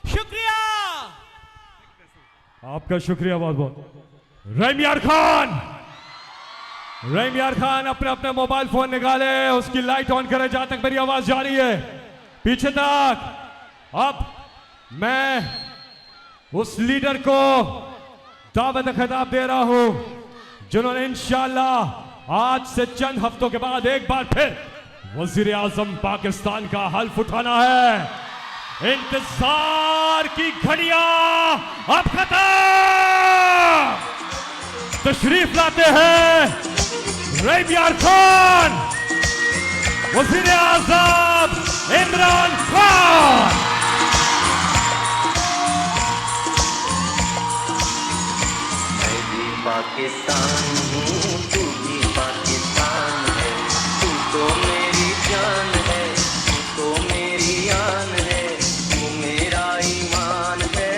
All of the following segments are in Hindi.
शुक्रिया। आपका शुक्रिया बहुत बहुत। रहीम यार खान अपने अपने मोबाइल फोन निकाले, उसकी लाइट ऑन करे जहां तक मेरी आवाज जा रही है पीछे तक। अब मैं उस लीडर को दावत खिताब दे रहा हूं जिन्होंने इंशाअल्लाह आज से चंद हफ्तों के बाद एक बार फिर वजीर आजम पाकिस्तान का हल्फ उठाना है। इंतजार की घड़ियां अब खत्म। तशरीफ लाते हैं रहीम यार खान, वजीर आजम इमरान खान। मैं भी पाकिस्तान हूँ, तू भी पाकिस्तान है, तू तो मेरी जान है, तू तो मेरी आन है, तू मेरा ईमान है।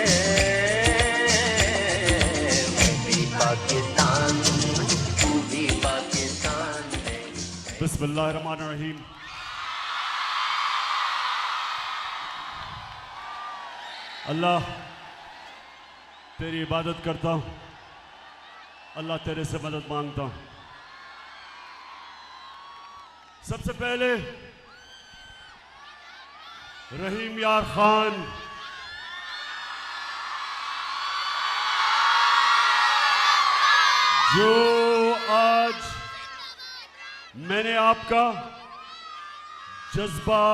मैं भी पाकिस्तान हूँ, तू भी पाकिस्तान है। बिस्मिल्लाहिर्रहमानिर्रहीम। अल्लाह तेरी इबादत करता हूँ, अल्लाह तेरे से मदद मांगता हूँ। सबसे पहले रहीम यार खान जो आज मैंने आपका जज्बा,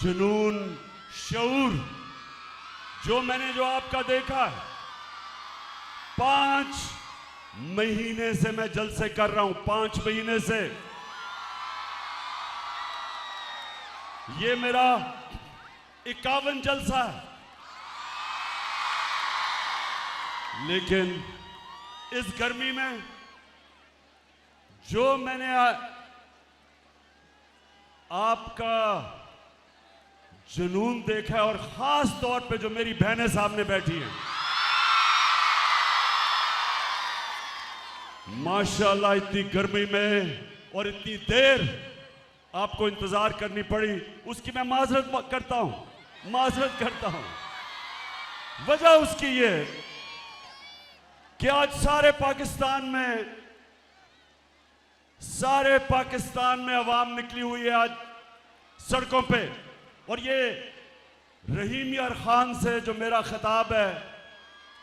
जुनून, शऊर जो आपका देखा है, 5 महीने से मैं जलसे कर रहा हूं, 5 महीने से ये मेरा 51 जलसा है। लेकिन इस गर्मी में जो मैंने आपका जुनून देखा है, और खास तौर पे जो मेरी बहनें सामने बैठी हैं, माशाल्लाह इतनी गर्मी में और इतनी देर आपको इंतजार करनी पड़ी, उसकी मैं माजरत करता हूं। वजह उसकी ये कि आज सारे पाकिस्तान में अवाम निकली हुई है आज सड़कों पे, और ये रहीम यार खान से जो मेरा खिताब है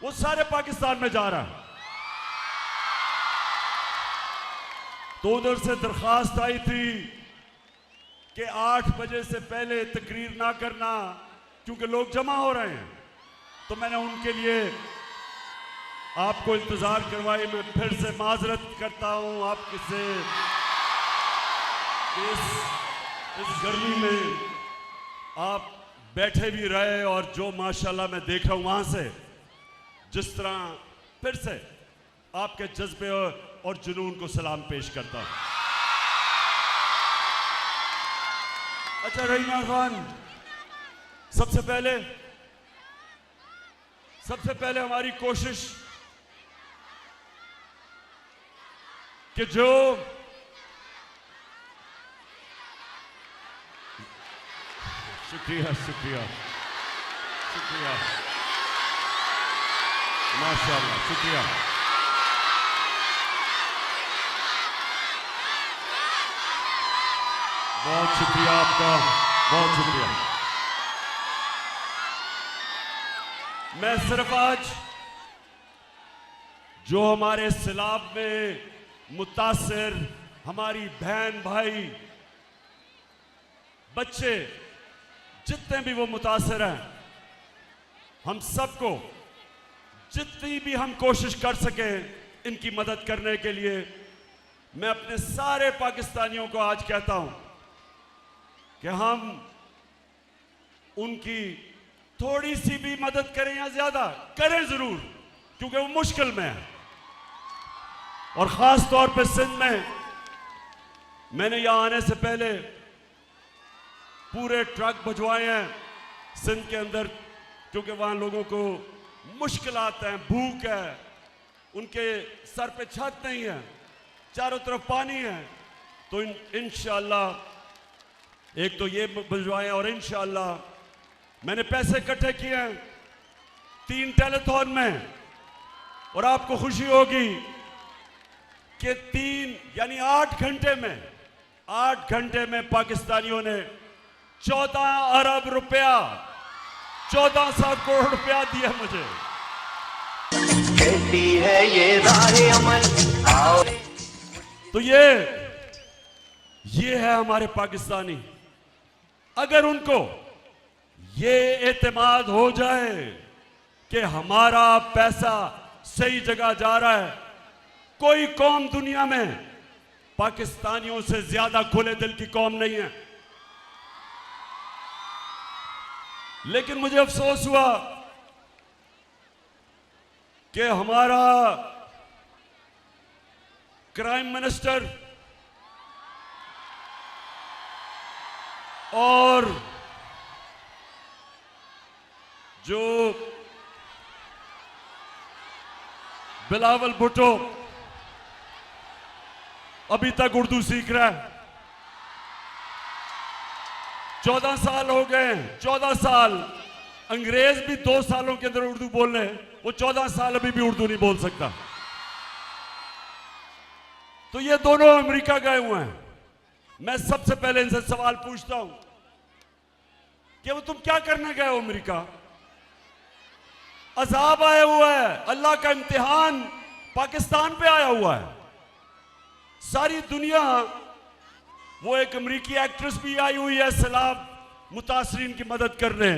वो सारे पाकिस्तान में जा रहा है। तो उधर से दरखास्त आई थी कि 8 बजे से पहले तकरीर ना करना क्योंकि लोग जमा हो रहे हैं। तो मैंने उनके लिए आपको इंतजार करवाई। मैं फिर से माजरत करता हूं आपके से, इस गर्मी में आप बैठे भी रहे, और जो माशाल्लाह मैं देख रहा हूं वहां से जिस तरह फिर से आपके जज्बे और जुनून को सलाम पेश करता हूं। अच्छा रहीम यार खान, सबसे पहले हमारी कोशिश कि जो शुक्रिया माशाल्लाह, शुक्रिया। बहुत शुक्रिया आपका, बहुत शुक्रिया। मैं सिर्फ आज जो हमारे सैलाब में मुतासिर हमारी बहन भाई बच्चे जितने भी वो मुतासिर हैं, हम सबको जितनी भी हम कोशिश कर सके इनकी मदद करने के लिए, मैं अपने सारे पाकिस्तानियों को आज कहता हूं कि हम उनकी थोड़ी सी भी मदद करें या ज्यादा करें जरूर, क्योंकि वो मुश्किल में है। और खास तौर पे सिंध में मैंने यहां आने से पहले पूरे ट्रक भिजवाए हैं सिंध के अंदर, क्योंकि वहां लोगों को मुश्किलात हैं, भूख है, उनके सर पे छत नहीं है, चारों तरफ पानी है। तो इंशाअल्लाह एक तो ये भिजवाएं, और इंशाअल्लाह मैंने पैसे इकट्ठे किए हैं 3 टेलीथॉन में, और आपको खुशी होगी कि 3 यानी 8 घंटे में पाकिस्तानियों ने 14 अरब रुपया 1400 करोड़ रुपया दिया मुझे। कहती है ये राह अमल आओ। तो ये है हमारे पाकिस्तानी। अगर उनको ये एतमाद हो जाए कि हमारा पैसा सही जगह जा रहा है, कोई कौम दुनिया में पाकिस्तानियों से ज्यादा खुले दिल की कौम नहीं है। लेकिन मुझे अफसोस हुआ कि हमारा क्राइम मिनिस्टर और जो बिलावल भुट्टो अभी तक उर्दू सीख रहा है। 14 साल हो गए, 14 साल। अंग्रेज भी 2 सालों के अंदर उर्दू बोल रहे हैं, वो 14 साल अभी भी उर्दू नहीं बोल सकता। तो ये दोनों अमेरिका गए हुए हैं। मैं सबसे पहले इनसे सवाल पूछता हूं कि वो तुम क्या करने गए हो अमेरिका? अजाब आया हुआ है, अल्लाह का इम्तिहान पाकिस्तान पे आया हुआ है। सारी दुनिया, वो एक अमेरिकी एक्ट्रेस भी आई हुई है सैलाब मुतासरीन की मदद करने,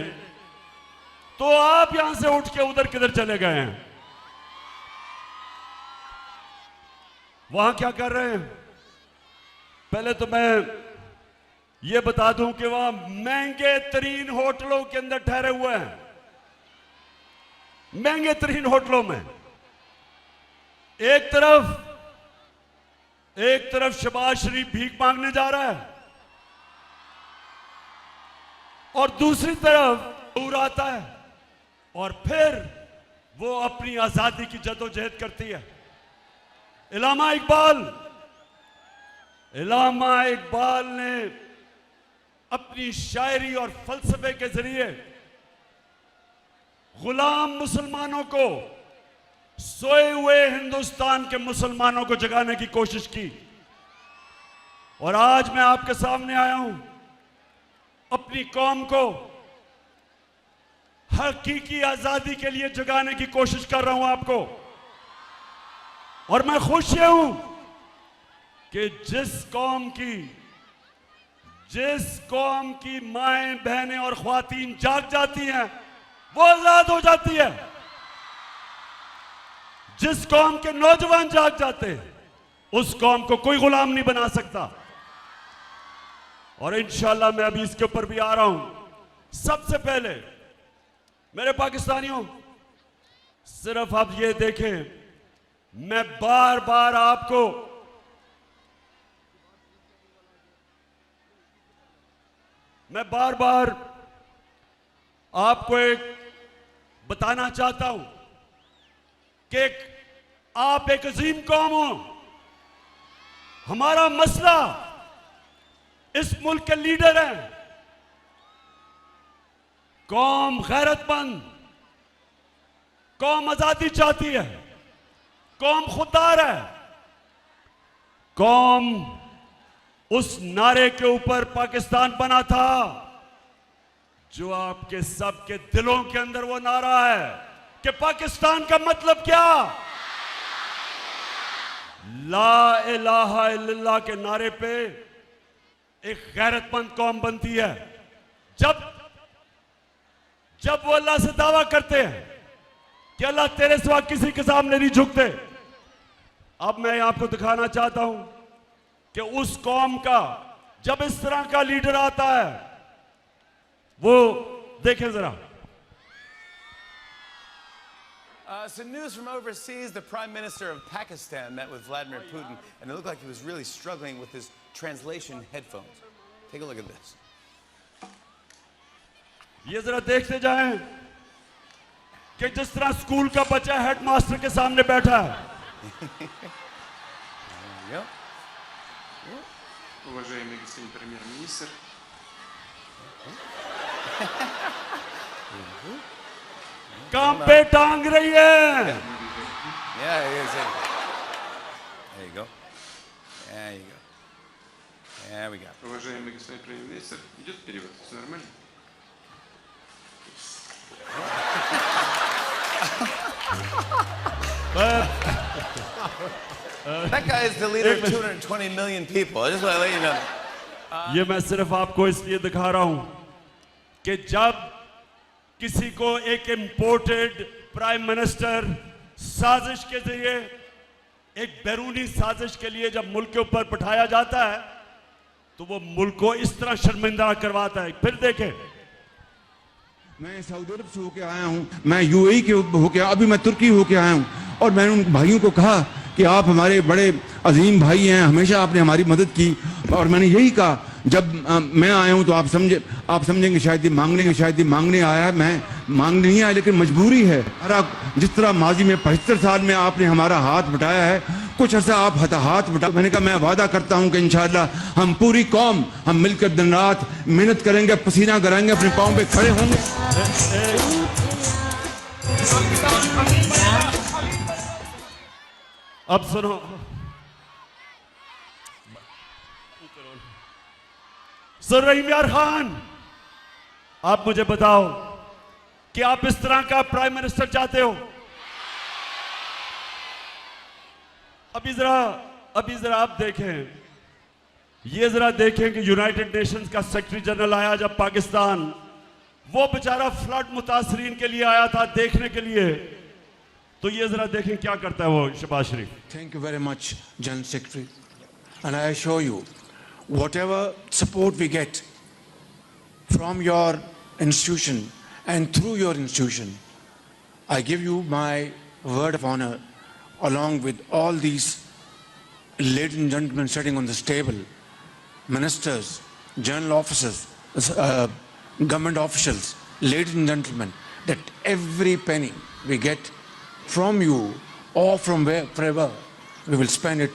तो आप यहां से उठ के उधर किधर चले गए हैं? वहां क्या कर रहे हैं? पहले तो मैं ये बता दूं कि वहां महंगे तरीन होटलों के अंदर ठहरे हुए हैं, महंगे तरीन होटलों में। एक तरफ शहबाज शरीफ भीख मांगने जा रहा है, और दूसरी तरफ दूर आता है, और फिर वो अपनी आजादी की जदोजहद करती है। इलामा इकबाल ने अपनी शायरी और फलसफे के जरिए गुलाम मुसलमानों को, सोए हुए हिंदुस्तान के मुसलमानों को जगाने की कोशिश की। और आज मैं आपके सामने आया हूं, अपनी कौम को हकीकी आजादी के लिए जगाने की कोशिश कर रहा हूं आपको। और मैं खुश हूं कि जिस कौम की माएं, बहनें और ख्वातीन जाग जाती हैं, वो आजाद हो जाती है। जिस कौम के नौजवान जाग जाते हैं, उस कौम को कोई गुलाम नहीं बना सकता। और इंशाल्लाह मैं अभी इसके ऊपर भी आ रहा हूं। सबसे पहले मेरे पाकिस्तानियों, सिर्फ आप ये देखें, मैं बार बार आपको एक बताना चाहता हूं कि आप एक अजीम कौम हो। हमारा मसला इस मुल्क के लीडर हैं। कौम गैरतमंद, कौम आजादी चाहती है, कौम खुददार है। कौम उस नारे के ऊपर पाकिस्तान बना था जो आपके सबके दिलों के अंदर वो नारा है कि पाकिस्तान का मतलब क्या? ला इलाहा इल्लल्लाह के नारे पे एक गैरतमंद कौम बनती है। जब वो अल्लाह से दावा करते हैं कि अल्लाह तेरे सिवा किसी के सामने नहीं झुकते। अब मैं आपको दिखाना चाहता हूं कि उस कौम का जब इस तरह का लीडर आता है, वो देखें जरा। Some news from overseas. The Prime Minister of Pakistan met with Vladimir Putin, and it looked like he was really struggling with his translation headphones. Take a look at this. ये जरा देखते जाएं कि जिस तरह स्कूल का बच्चा हेडमास्टर के सामने बैठा है। Yep. Уважаемый господин премьер-министр, काम पे टांग रही है। Yeah, there you go. There you go. There we go. Уважаемый господин премьер-министр, идет перевод, все нормально? That guy is the leader of 220 million people. I just want to let you know. ये मैं सिर्फ आपको इसलिए दिखा रहा हूं कि जब किसी को एक इंपोर्टेड प्राइम मिनिस्टर साजिश के जरिए, एक बैरूनी साजिश के लिए जब मुल्क के ऊपर बिठाया जाता है तो वो मुल्क को इस तरह शर्मिंदा करवाता है। फिर देखें, मैं सऊदी अरब से होके आया हूँ, मैं यूएई के होके, अभी मैं तुर्की होके आया हूँ, और मैंने उन भाइयों को कहा कि आप हमारे बड़े अजीम भाई हैं, हमेशा आपने हमारी मदद की। और मैंने यही कहा, जब मैं आया हूँ तो आप समझेंगे शायद ये मांगने आया है। मैं मांगने नहीं आया, लेकिन मजबूरी है। जिस तरह माजी में 75 साल में आपने हमारा हाथ बटाया है, कुछ अर्सा आप हाथ बटा। मैंने कहा मैं वादा करता हूं कि इंशाअल्लाह हम पूरी कौम हम मिलकर दिन रात मेहनत करेंगे, पसीना कराएंगे, अपने पांव पे खड़े होंगे। अब सुनो, सर रहीम यार खान, आप मुझे बताओ कि आप इस तरह का प्राइम मिनिस्टर चाहते हो? अभी जरा आप देखें, ये जरा देखें कि यूनाइटेड नेशंस का सेक्रेटरी जनरल आया जब पाकिस्तान, वो बेचारा फ्लड मुतासरीन के लिए आया था देखने के लिए, तो ये जरा देखें क्या करता है वो शहबाज शरीफ। Thank you very much, General Secretary, and I assure you, whatever support we get from your institution and through your institution, I give you my word of honor, along with all these ladies and gentlemen sitting on this table, ministers, general officers, government officials, ladies and gentlemen, that every penny we get from you or from wherever, we will spend it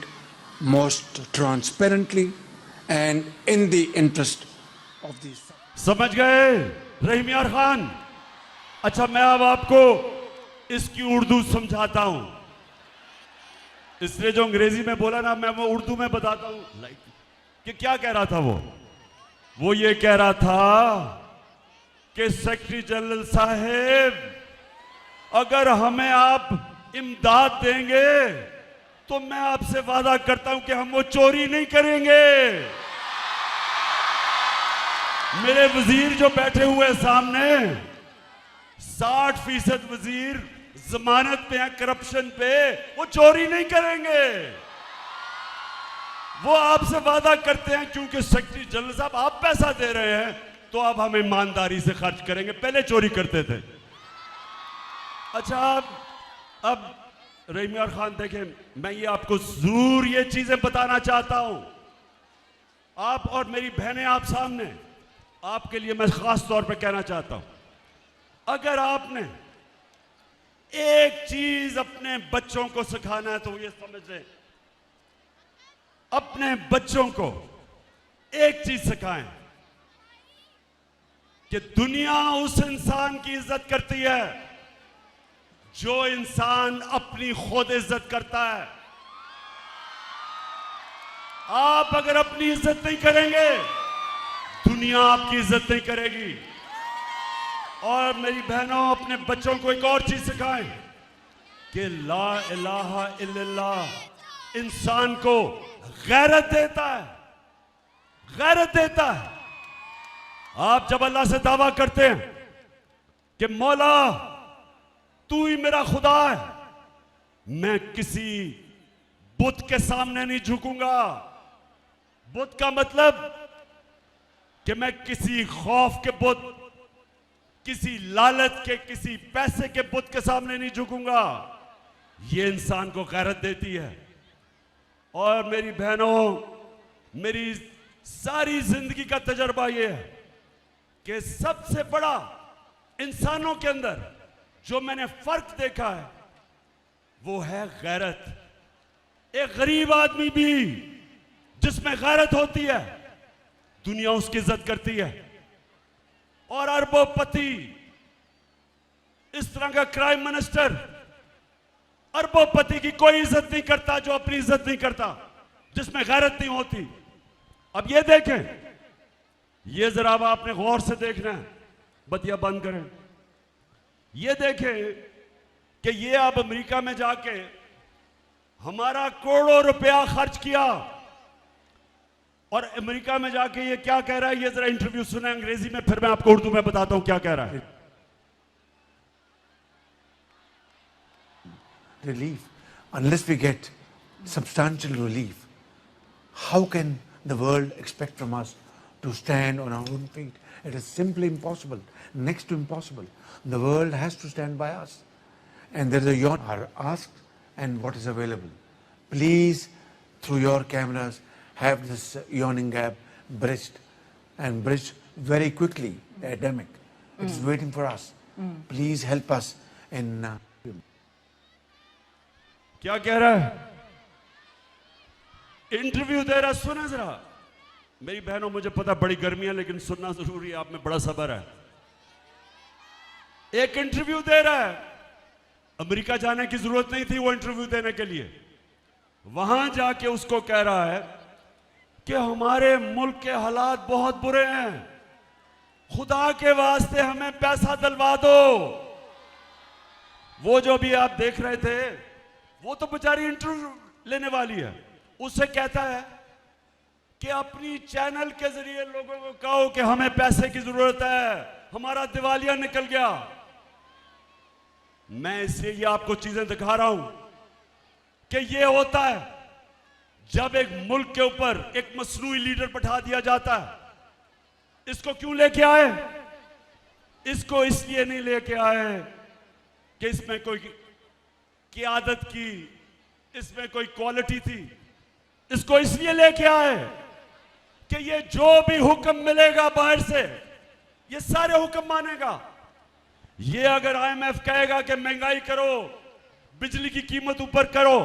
most transparently and in the interest of these. समझ गए रहीम यार खान? अच्छा, मैं अब आपको इसकी उर्दू समझाता हूं, इसलिए जो अंग्रेजी में बोला ना, मैं वो उर्दू में बताता हूं कि क्या कह रहा था वो ये कह रहा था कि सेक्रेटरी जनरल साहब, अगर हमें आप इमदाद देंगे तो मैं आपसे वादा करता हूं कि हम वो चोरी नहीं करेंगे। मेरे वजीर जो बैठे हुए सामने, 60% वजीर जमानत पे हैं करप्शन पे, वो चोरी नहीं करेंगे। वो आपसे वादा करते हैं क्योंकि सेक्रेटरी जनरल साहब आप पैसा दे रहे हैं तो अब हम ईमानदारी से खर्च करेंगे, पहले चोरी करते थे। अच्छा, अब रहीम यार खान देखें, मैं ये आपको जरूर ये चीजें बताना चाहता हूं, आप और मेरी बहनें आप सामने, आपके लिए मैं खास तौर पे कहना चाहता हूं, अगर आपने एक चीज अपने बच्चों को सिखाना है तो ये समझ लें, अपने बच्चों को एक चीज सिखाएं कि दुनिया उस इंसान की इज्जत करती है जो इंसान अपनी खुद इज्जत करता है। आप अगर अपनी इज्जत नहीं करेंगे, दुनिया आपकी इज्जत नहीं करेगी। और मेरी बहनों, अपने बच्चों को एक और चीज सिखाएं कि ला इलाहा इल्लल्लाह इंसान को गैरत देता है, गैरत देता है। आप जब अल्लाह से दावा करते हैं कि मौला तू ही मेरा खुदा है, मैं किसी बुत के सामने नहीं झुकूंगा। बुत का मतलब कि मैं किसी खौफ के बुत, किसी लालच के, किसी पैसे के बुत के सामने नहीं झुकूंगा। ये इंसान को गैरत देती है। और मेरी बहनों, मेरी सारी जिंदगी का तजर्बा ये है कि सबसे बड़ा इंसानों के अंदर जो मैंने फर्क देखा है वो है गैरत। एक गरीब आदमी भी जिसमें गैरत होती है, दुनिया उसकी इज्जत करती है। और अरबोपति इस तरह का क्राइम मिनिस्टर अरबोपति की कोई इज्जत नहीं करता जो अपनी इज्जत नहीं करता, जिसमें गैरत नहीं होती। अब ये देखें, ये जरा अब आपने गौर से देखना है, बतिया बंद करें। ये देखें कि ये अब अमेरिका में जाके हमारा करोड़ों रुपया खर्च किया और अमेरिका में जाके ये क्या कह रहा है, ये जरा इंटरव्यू सुने अंग्रेजी में, फिर मैं आपको उर्दू में बताता हूं क्या कह रहा है। Relief. Unless we get substantial relief, how can the world expect from us to stand on our own feet? It is simply impossible, next to impossible. The world has to stand by us. And there is a yawn are asked and what is available. Please, through your cameras, have this yawning gap bridged and bridged very quickly. The epidemic. It is waiting for us. Please help us in क्या कह रहा है, इंटरव्यू दे रहा, सुना जरा। मेरी बहनों, मुझे पता बड़ी गर्मी है लेकिन सुनना जरूरी है, आप में बड़ा सब्र है। एक इंटरव्यू दे रहा है, अमेरिका जाने की जरूरत नहीं थी वो इंटरव्यू देने के लिए, वहां जाके उसको कह रहा है कि हमारे मुल्क के हालात बहुत बुरे हैं, खुदा के वास्ते हमें पैसा दिलवा दो। वो जो भी आप देख रहे थे वो तो बेचारी इंटरव्यू लेने वाली है, उससे कहता है कि अपनी चैनल के जरिए लोगों को कहो कि हमें पैसे की जरूरत है, हमारा दिवालिया निकल गया। मैं इसलिए ये आपको चीजें दिखा रहा हूं कि ये होता है जब एक मुल्क के ऊपर एक मसनूई लीडर बैठा दिया जाता है। इसको क्यों लेके आए? इसको इसलिए नहीं लेके आए कि इसमें कोई क़ियादत की, इसमें कोई क्वालिटी थी। इसको इसलिए लेके आए कि ये जो भी हुक्म मिलेगा बाहर से, ये सारे हुक्म मानेगा। ये अगर IMF कहेगा कि महंगाई करो, बिजली की कीमत ऊपर करो,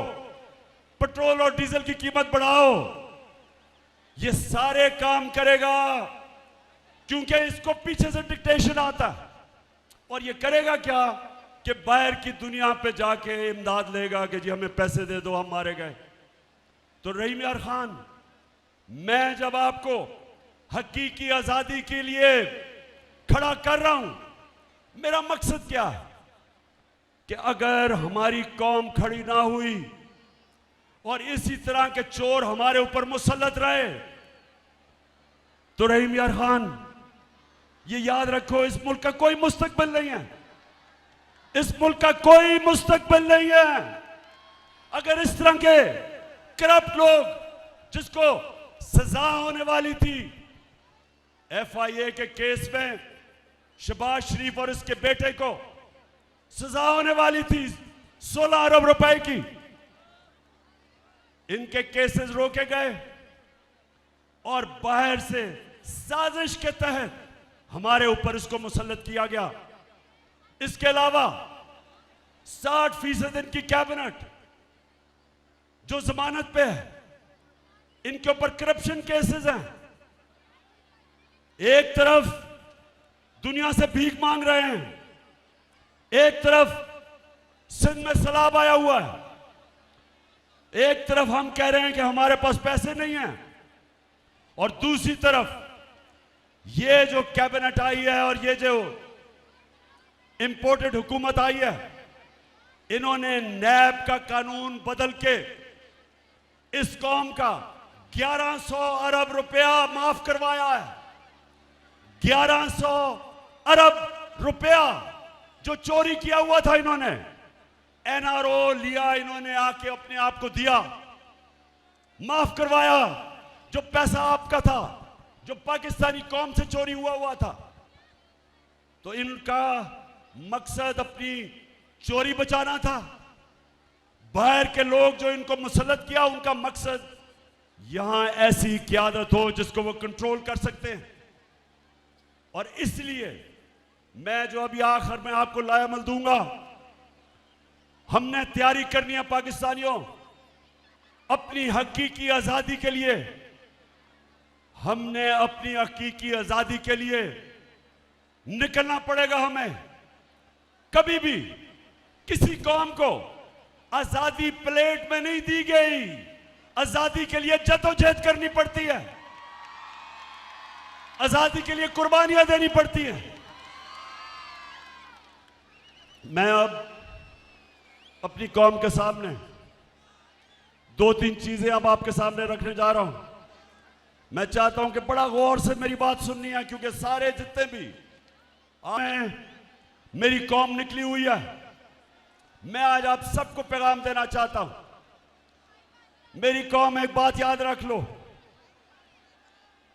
पेट्रोल और डीजल की कीमत बढ़ाओ, ये सारे काम करेगा, क्योंकि इसको पीछे से डिक्टेशन आता है। और ये करेगा क्या कि बाहर की दुनिया पे जाके इमदाद लेगा कि जी हमें पैसे दे दो, हम मारे गए। तो रहीम यार खान, मैं जब आपको हकीकी आजादी के लिए खड़ा कर रहा हूं, मेरा मकसद क्या है कि अगर हमारी कौम खड़ी ना हुई और इसी तरह के चोर हमारे ऊपर मुसल्लत रहे, तो रहीम यार खान ये याद रखो, इस मुल्क का कोई मुस्तकबिल नहीं है, इस मुल्क का कोई मुस्तकबिल नहीं है। अगर इस तरह के करप्ट लोग, जिसको सजा होने वाली थी FIA के केस में, शहबाज शरीफ और इसके बेटे को सजा होने वाली थी 16 अरब रुपए की, इनके केसेस रोके गए और बाहर से साजिश के तहत हमारे ऊपर इसको मुसल्लत किया गया। इसके अलावा 60% इनकी कैबिनेट जो जमानत पे है, इनके ऊपर करप्शन केसेस हैं। एक तरफ दुनिया से भीख मांग रहे हैं, एक तरफ सिंध में सैलाब आया हुआ है, एक तरफ हम कह रहे हैं कि हमारे पास पैसे नहीं हैं, और दूसरी तरफ ये जो कैबिनेट आई है और ये जो इंपोर्टेड हुकूमत आई है, इन्होंने नैब का कानून बदल के इस कौम का 1100 अरब रुपया माफ करवाया है। 1100 अरब रुपया जो चोरी किया हुआ था, इन्होंने NRO लिया, इन्होंने आके अपने आप को दिया, माफ करवाया। जो पैसा आपका था, जो पाकिस्तानी कौम से चोरी हुआ था, तो इनका मकसद अपनी चोरी बचाना था। बाहर के लोग जो इनको मुसल्लत किया, उनका मकसद यहां ऐसी क़यादत हो जिसको वो कंट्रोल कर सकते हैं। और इसलिए मैं जो अभी आखिर में आपको लायामल दूंगा, हमने तैयारी करनी है पाकिस्तानियों, अपनी हकीकी आजादी के लिए। हमने अपनी हकीकी आजादी के लिए निकलना पड़ेगा हमें। कभी भी किसी कौम को आजादी प्लेट में नहीं दी गई। आजादी के लिए जद्दोजहद करनी पड़ती है, आजादी के लिए कुर्बानियां देनी पड़ती हैं। मैं अब अपनी कौम के सामने दो तीन चीजें अब आपके सामने रखने जा रहा हूं। मैं चाहता हूं कि बड़ा गौर से मेरी बात सुननी है, क्योंकि सारे जितने भी मेरी कौम निकली हुई है, मैं आज आप सबको पैगाम देना चाहता हूं। मेरी कौम, एक बात याद रख लो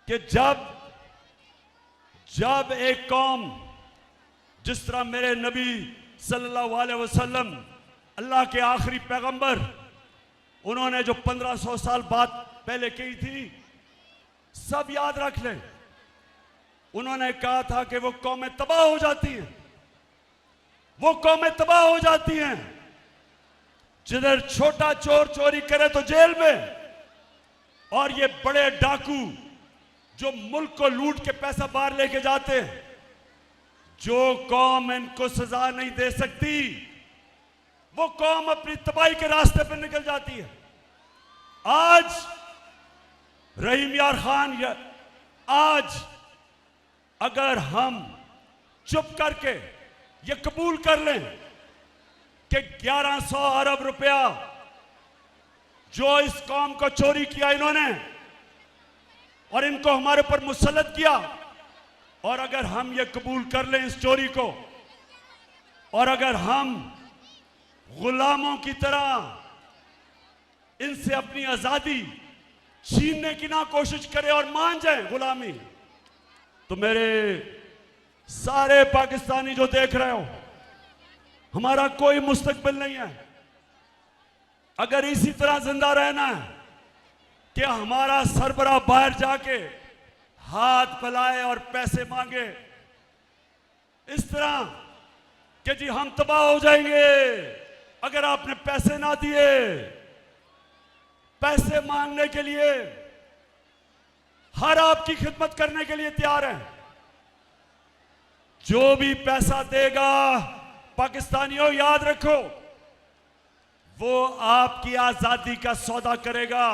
कि जब एक कौम, जिस तरह मेरे नबी सल्लल्लाहु अलैहि वसल्लम, अल्लाह के आखिरी पैगंबर, उन्होंने जो 1500 साल बाद पहले कही थी, सब याद रख लें। उन्होंने कहा था कि वो कौमें तबाह हो जाती हैं, वो कौमें तबाह हो जाती हैं जिधर छोटा चोर चोरी करे तो जेल में, और ये बड़े डाकू जो मुल्क को लूट के पैसा बाहर लेके जाते हैं, जो कौम इनको सजा नहीं दे सकती, वो कौम अपनी तबाही के रास्ते पर निकल जाती है। आज रहीम यार खान, आज अगर हम चुप करके ये कबूल कर लें कि 1100 अरब रुपया जो इस कौम को चोरी किया इन्होंने, और इनको हमारे पर मुसल्लत किया, और अगर हम ये कबूल कर लें इस चोरी को, और अगर हम गुलामों की तरह इनसे अपनी आजादी छीनने की ना कोशिश करें और मान जाएं गुलामी, तो मेरे सारे पाकिस्तानी जो देख रहे हो, हमारा कोई मुस्तकबिल नहीं है। अगर इसी तरह जिंदा रहना है कि हमारा सरबराह बाहर जाके हाथ फैलाए और पैसे मांगे, इस तरह कि जी हम तबाह हो जाएंगे अगर आपने पैसे ना दिए, पैसे मांगने के लिए हर आपकी खिदमत करने के लिए तैयार हैं। जो भी पैसा देगा, पाकिस्तानियों याद रखो, वो आपकी आजादी का सौदा करेगा।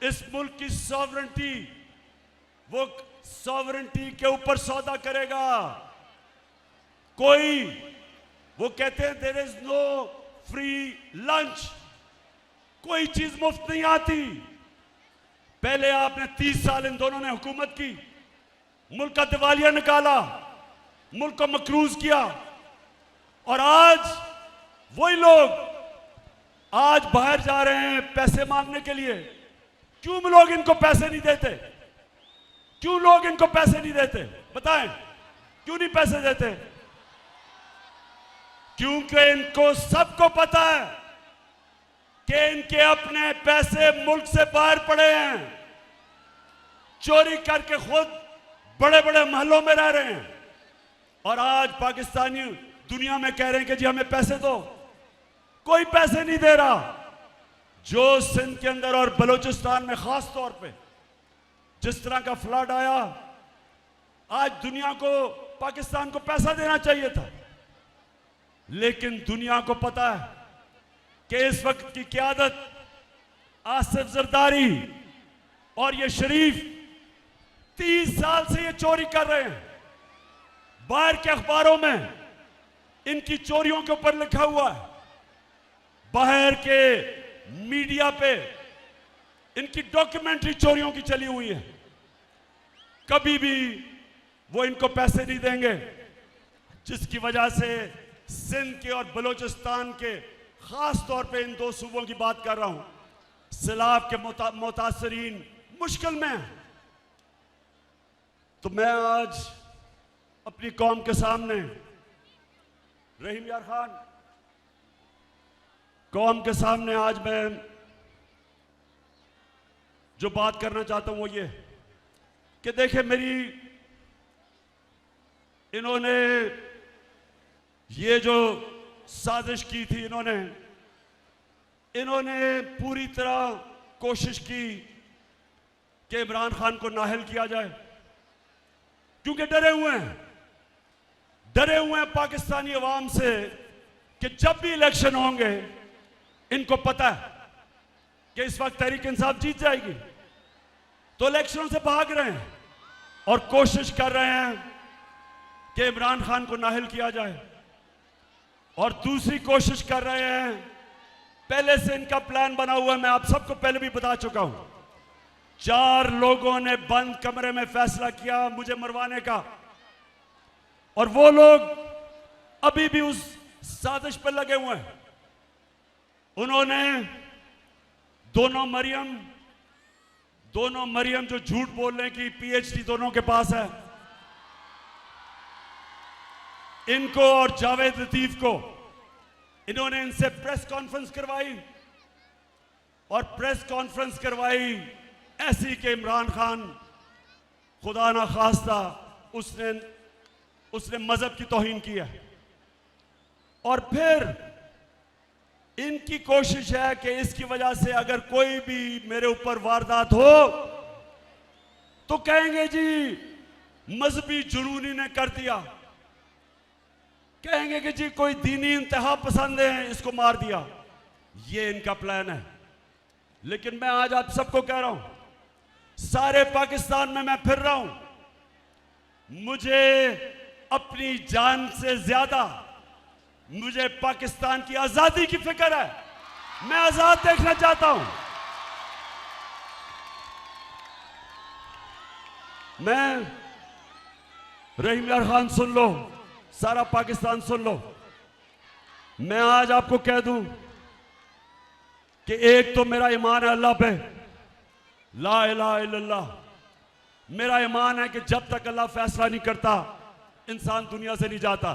इस मुल्क की सॉवरेंटी, वो सॉवरेंटी के ऊपर सौदा करेगा। कोई, वो कहते हैं there is no free lunch, कोई चीज मुफ्त नहीं आती। पहले आपने 30 साल इन दोनों ने हुकूमत की, मुल्क का दिवालिया निकाला, मुल्क को मकरूज किया, और आज वही लोग आज बाहर जा रहे हैं पैसे मांगने के लिए। क्यों लोग इनको पैसे नहीं देते? क्यों लोग इनको पैसे नहीं देते? बताएं, क्यों नहीं पैसे देते? क्योंकि इनको सबको पता है कि इनके अपने पैसे मुल्क से बाहर पड़े हैं, चोरी करके खुद बड़े बड़े महलों में रह रहे हैं, और आज पाकिस्तानी दुनिया में कह रहे हैं कि जी हमें पैसे दो। कोई पैसे नहीं दे रहा। जो सिंध के अंदर और बलूचिस्तान में खास तौर पे जिस तरह का फ्लड आया, आज दुनिया को, पाकिस्तान को पैसा देना चाहिए था, लेकिन दुनिया को पता है कि इस वक्त की क़यादत आसिफ जरदारी और ये शरीफ 30 साल से ये चोरी कर रहे हैं। बाहर के अखबारों में इनकी चोरियों के ऊपर लिखा हुआ है, बाहर के मीडिया पे इनकी डॉक्यूमेंट्री चोरियों की चली हुई है। कभी भी वो इनको पैसे नहीं देंगे, जिसकी वजह से सिंध के और बलूचिस्तान के, खास तौर पे इन दो सूबों की बात कर रहा हूं, सैलाब के मुतासरीन मुश्किल में हैं। तो मैं आज अपनी कौम के सामने, रहीम यार खान, कौम के सामने आज मैं जो बात करना चाहता हूं वो ये कि देखिए, मेरी इन्होंने ये जो साजिश की थी, इन्होंने पूरी तरह कोशिश की कि इमरान खान को नाअहल किया जाए, क्योंकि डरे हुए हैं। डरे हुए हैं पाकिस्तानी अवाम से कि जब भी इलेक्शन होंगे, इनको पता है कि इस वक्त तहरीक इंसाफ जीत जाएगी, तो इलेक्शनों से भाग रहे हैं और कोशिश कर रहे हैं कि इमरान खान को नाहिल किया जाए। और दूसरी कोशिश कर रहे हैं, पहले से इनका प्लान बना हुआ है, मैं आप सबको पहले भी बता चुका हूं। 4 लोगों ने बंद कमरे में फैसला किया मुझे मरवाने का, और वो लोग अभी भी उस साजिश पर लगे हुए हैं। उन्होंने दोनों मरियम जो झूठ बोलने की पीएचडी दोनों के पास है, इनको और जावेद लतीफ को, इन्होंने इनसे प्रेस कॉन्फ्रेंस करवाई, और प्रेस कॉन्फ्रेंस करवाई ऐसी कि इमरान खान खुदा ना खास्ता उसने मजहब की तौहीन की है। और फिर इनकी कोशिश है कि इसकी वजह से अगर कोई भी मेरे ऊपर वारदात हो तो कहेंगे जी मजहबी जुनूनी ने कर दिया, कहेंगे कि जी कोई दीनी इंतहा पसंद है इसको मार दिया। ये इनका प्लान है। लेकिन मैं आज आप सबको कह रहा हूं, सारे पाकिस्तान में मैं फिर रहा हूं, मुझे अपनी जान से ज्यादा मुझे पाकिस्तान की आजादी की फिक्र है। मैं आजाद देखना चाहता हूं। मैं रहीम यार खान सुन लो, सारा पाकिस्तान सुन लो, मैं आज आपको कह दूं कि एक तो मेरा ईमान है अल्लाह पे, ला इलाहा इल्लल्लाह। मेरा ईमान है कि जब तक अल्लाह फैसला नहीं करता इंसान दुनिया से नहीं जाता।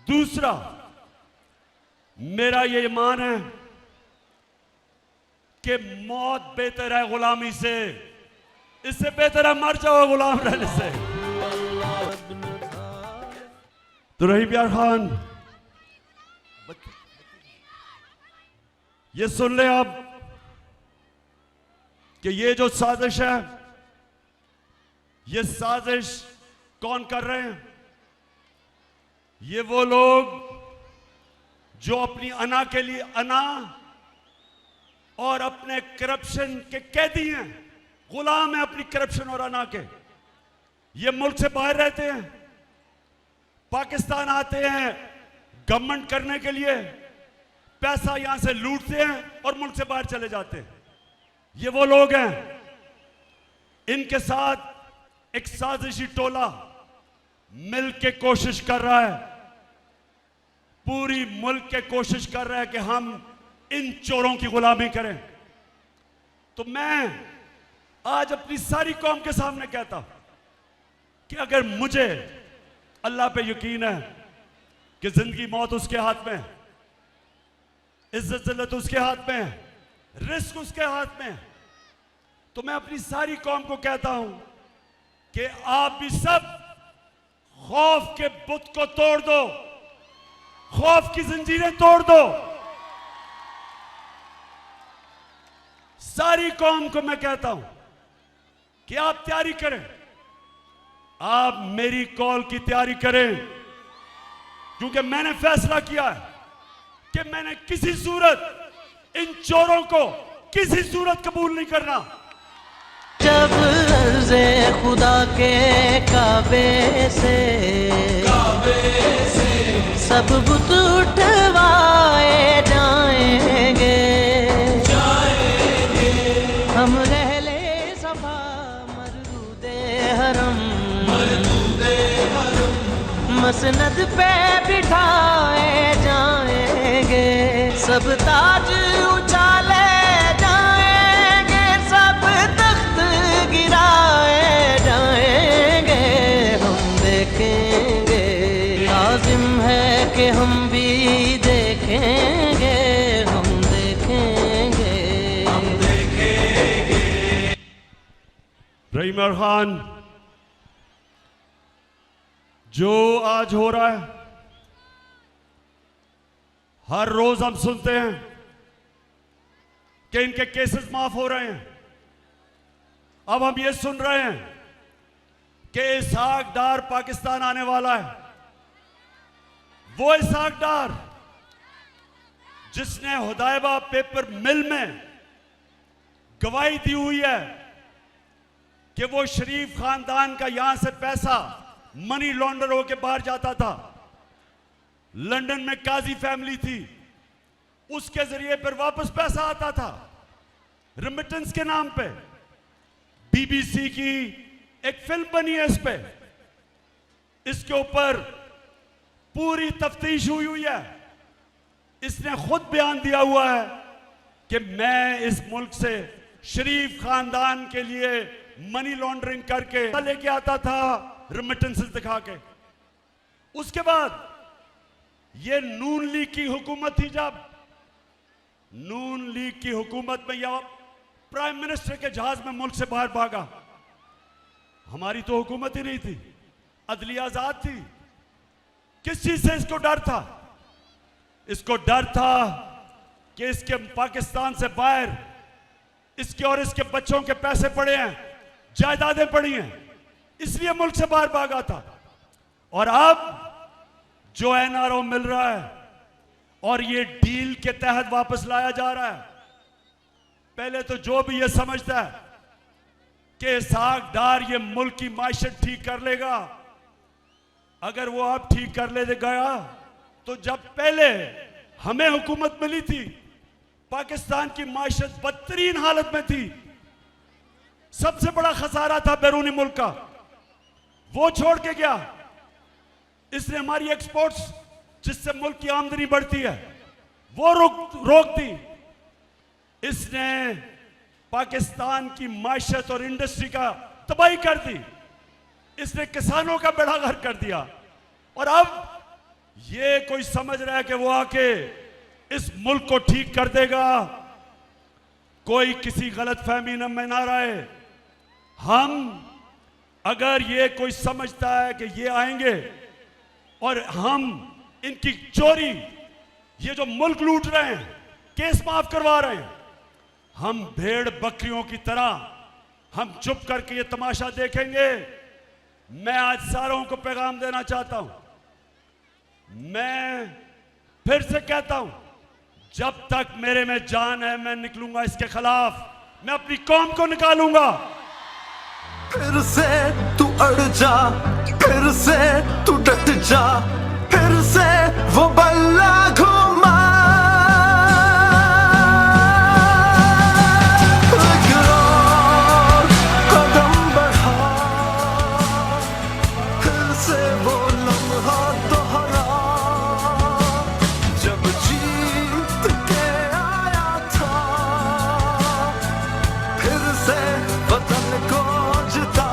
दूसरा, मेरा ये ईमान है कि मौत बेहतर है गुलामी से, इससे बेहतर है मर जाओ गुलाम रहने से। तो रहीम यार खान, ये सुन ले आप कि ये जो साजिश है, ये साजिश कौन कर रहे हैं? ये वो लोग जो अपनी अना के लिए अना और अपने करप्शन के कैदी हैं, गुलाम हैं अपनी करप्शन और अना के। ये मुल्क से बाहर रहते हैं, पाकिस्तान आते हैं गवर्नमेंट करने के लिए, पैसा यहां से लूटते हैं और मुल्क से बाहर चले जाते हैं। ये वो लोग हैं। इनके साथ एक साजिशी टोला मिल के कोशिश कर रहा है, पूरी मुल्क के कोशिश कर रहा है कि हम इन चोरों की गुलामी करें। तो मैं आज अपनी सारी कौम के सामने कहता हूं कि अगर मुझे अल्लाह पे यकीन है कि जिंदगी मौत उसके हाथ में है, इज्जत जिल्लत उसके हाथ में है, रिस्क उसके हाथ में है, तो मैं अपनी सारी कौम को कहता हूं कि आप भी सब खौफ के बुत को तोड़ दो, खौफ की जंजीरें तोड़ दो। सारी कौम को मैं कहता हूं कि आप तैयारी करें, आप मेरी कॉल की तैयारी करें, क्योंकि मैंने फैसला किया है कि मैंने किसी सूरत इन चोरों को किसी सूरत कबूल नहीं करना। जब अर्ज़े खुदा के काबे से सब बुत उठवाए जाएंगे, हम रहले सफा मरदूदे हरम मसनद पे बिठाए जाएंगे, सब ताज उछाले जाएंगे, सब तख्त गिराए जाएंगे, हम देखेंगे, लाजिम है कि हम भी देखेंगे, हम देखेंगे। रहीम यार खान, जो आज हो रहा है, हर रोज हम सुनते हैं कि इनके केसेस माफ हो रहे हैं। अब हम ये सुन रहे हैं कि इसहाक डार पाकिस्तान आने वाला है। वो इसहाक डार जिसने हुदैबा पेपर मिल में गवाही दी हुई है कि वो शरीफ खानदान का यहां से पैसा मनी लॉन्डर होके बाहर जाता था। लंदन में काजी फैमिली थी, उसके जरिए फिर वापस पैसा आता था रेमिटेंस के नाम पे। बीबीसी की एक फिल्म बनी है इस पे, इसके ऊपर पूरी तफ्तीश हुई है। इसने खुद बयान दिया हुआ है कि मैं इस मुल्क से शरीफ खानदान के लिए मनी लॉन्ड्रिंग करके लेके आता था रेमिटेंसेस दिखा के। उसके बाद ये नून लीग की हुकूमत थी, जब नून लीग की हुकूमत में या प्राइम मिनिस्टर के जहाज में मुल्क से बाहर भागा। हमारी तो हुकूमत ही नहीं थी, अदलिया आजाद थी। किस चीज से इसको डर था? इसको डर था कि इसके पाकिस्तान से बाहर इसके और इसके बच्चों के पैसे पड़े हैं, जायदादें पड़ी हैं, इसलिए मुल्क से बाहर भागा था। और अब जो एनआरओ मिल रहा है और ये डील के तहत वापस लाया जा रहा है, पहले तो जो भी ये समझता है कि इसहाक डार ये मुल्क की मायशत ठीक कर लेगा, अगर वो आप ठीक कर ले गया तो जब पहले हमें हुकूमत मिली थी पाकिस्तान की मायशत बदतरीन हालत में थी, सबसे बड़ा खसारा था बैरूनी मुल्क का, वो छोड़ के गया। इसने हमारी एक्सपोर्ट्स जिससे मुल्क की आमदनी बढ़ती है वो रोक दी। इसने पाकिस्तान की मायशत और इंडस्ट्री का तबाही कर दी। इसने किसानों का बेड़ा गर्क कर दिया। और अब ये कोई समझ रहा है कि वो आके इस मुल्क को ठीक कर देगा। कोई किसी गलत फहमी में ना रहे। हम अगर ये कोई समझता है कि ये आएंगे और हम इनकी चोरी, ये जो मुल्क लूट रहे हैं, केस माफ करवा रहे हैं, हम भेड़ बकरियों की तरह हम चुप करके ये तमाशा देखेंगे? मैं आज सारों को पैगाम देना चाहता हूं, मैं फिर से कहता हूं, जब तक मेरे में जान है मैं निकलूंगा इसके खिलाफ, मैं अपनी कौम को निकालूंगा। फिर से तू अड़ जा, फिर से तू डट जा, फिर से वो बल्ला घुमा। कदम बढ़ा, फिर से वो लम्हा दोहरा, जब जीत के आया था, फिर से वतन को जिता।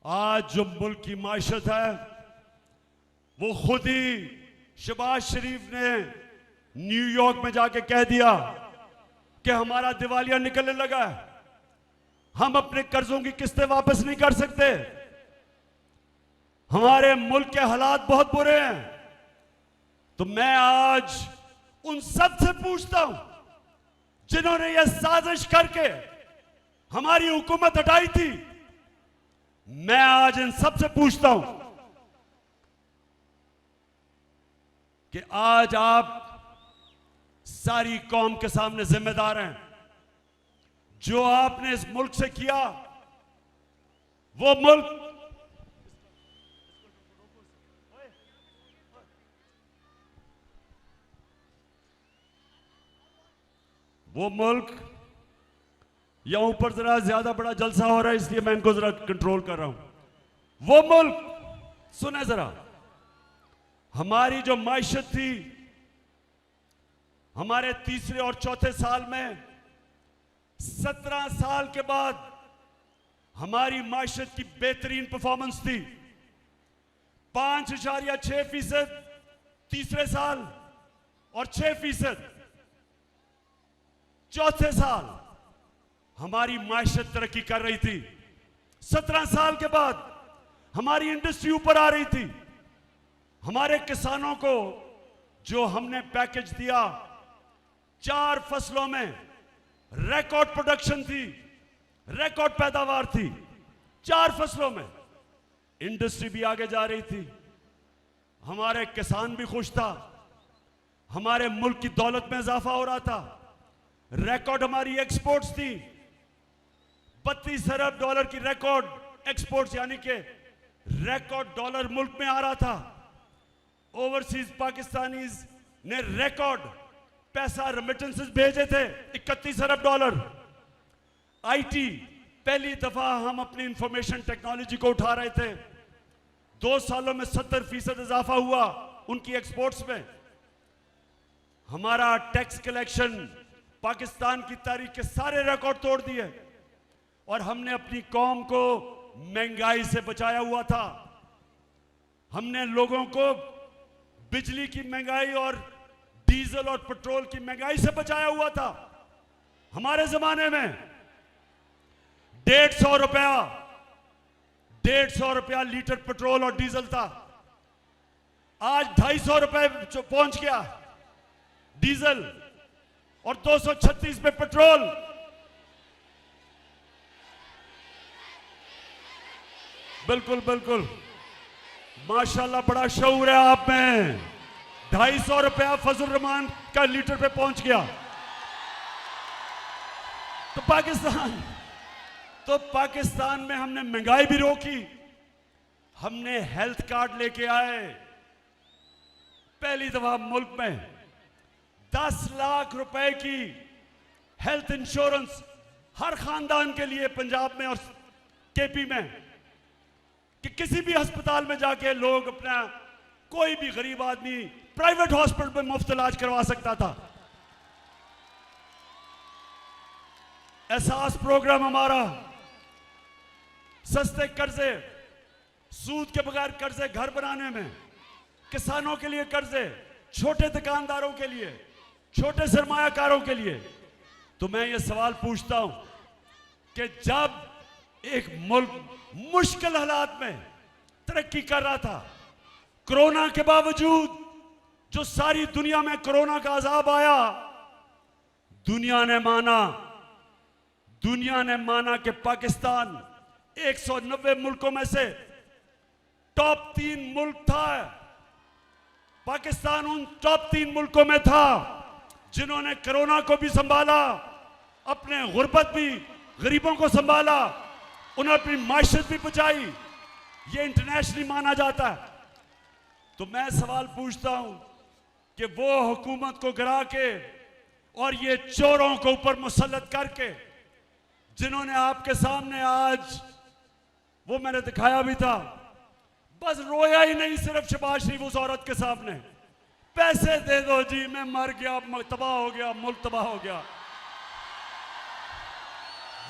आज जो मुल्क की मायशत है वो खुद ही शहबाज शरीफ ने न्यूयॉर्क में जाके कह दिया कि हमारा दिवालिया निकलने लगा है, हम अपने कर्जों की किस्तें वापस नहीं कर सकते, हमारे मुल्क के हालात बहुत बुरे हैं। तो मैं आज उन सब से पूछता हूं जिन्होंने यह साजिश करके हमारी हुकूमत हटाई थी, मैं आज इन सब से पूछता हूं कि आज आप सारी कौम के सामने जिम्मेदार हैं। जो आपने इस मुल्क से किया, वो मुल्क या ऊपर जरा ज्यादा बड़ा जलसा हो रहा है इसलिए मैं इनको जरा कंट्रोल कर रहा हूं। वो मुल्क, सुने जरा, हमारी जो मायशत थी, हमारे तीसरे और चौथे साल में 17 साल के बाद हमारी मायशत की बेहतरीन परफॉर्मेंस थी। 5.6% तीसरे साल और 6% चौथे साल हमारी मायशत तरक्की कर रही थी। 17 साल के बाद हमारी इंडस्ट्री ऊपर आ रही थी। हमारे किसानों को जो हमने पैकेज दिया 4 फसलों में रिकॉर्ड प्रोडक्शन थी, रिकॉर्ड पैदावार थी 4 फसलों में। इंडस्ट्री भी आगे जा रही थी, हमारे किसान भी खुश था, हमारे मुल्क की दौलत में इजाफा हो रहा था। रिकॉर्ड हमारी एक्सपोर्ट्स थी, 32 अरब डॉलर की रिकॉर्ड एक्सपोर्ट्स, यानी कि रिकॉर्ड डॉलर मुल्क में आ रहा था। ओवरसीज पाकिस्तानीज ने रिकॉर्ड पैसा रेमिटेंसेस भेजे थे, 31 अरब डॉलर। आईटी, पहली दफा हम अपनी इंफॉर्मेशन टेक्नोलॉजी को उठा रहे थे। 2 सालों में 70% इजाफा हुआ उनकी एक्सपोर्ट्स में। हमारा टैक्स कलेक्शन पाकिस्तान की तारीख के सारे रिकॉर्ड तोड़ दिए, और हमने अपनी कौम को महंगाई से बचाया हुआ था। हमने लोगों को बिजली की महंगाई और डीजल और पेट्रोल की महंगाई से बचाया हुआ था। हमारे जमाने में 150 रुपया लीटर पेट्रोल और डीजल था, आज 250 रुपए पहुंच गया डीजल और 236 पे पेट्रोल। बिल्कुल बिल्कुल, माशाल्लाह बड़ा शऊर है आप में। 250 रुपया फजल रहमान का लीटर पे पहुंच गया। तो पाकिस्तान में हमने महंगाई भी रोकी, हमने हेल्थ कार्ड लेके आए। पहली दफा मुल्क में 10 लाख रुपए की हेल्थ इंश्योरेंस हर खानदान के लिए पंजाब में और केपी में, कि किसी भी अस्पताल में जाके लोग अपना, कोई भी गरीब आदमी प्राइवेट हॉस्पिटल में मुफ्त इलाज करवा सकता था। एहसास प्रोग्राम हमारा, सस्ते कर्जे, सूद के बगैर कर्जे घर बनाने में, किसानों के लिए कर्जे, छोटे दुकानदारों के लिए, छोटे सरमायाकारों के लिए। तो मैं ये सवाल पूछता हूं कि जब एक मुल्क मुश्किल हालात में तरक्की कर रहा था, कोरोना के बावजूद जो सारी दुनिया में कोरोना का अजाब आया, दुनिया ने माना कि पाकिस्तान 190 मुल्कों में से टॉप 3 मुल्क था। पाकिस्तान उन टॉप 3 मुल्कों में था जिन्होंने कोरोना को भी संभाला, अपने गुर्बत भी, गरीबों को संभाला, उन्होंने अपनी माशरत भी बचाई। ये इंटरनेशनली माना जाता है। तो मैं सवाल पूछता हूं कि वो हुकूमत को गिरा के और ये चोरों को ऊपर मुसल्लत करके, जिन्होंने आपके सामने आज, वो मैंने दिखाया भी था, बस रोया ही नहीं सिर्फ शहबाज शरीफ उस औरत के सामने, पैसे दे दो जी, मैं मर गया, तबाह हो गया, मुल्क तबाह हो गया।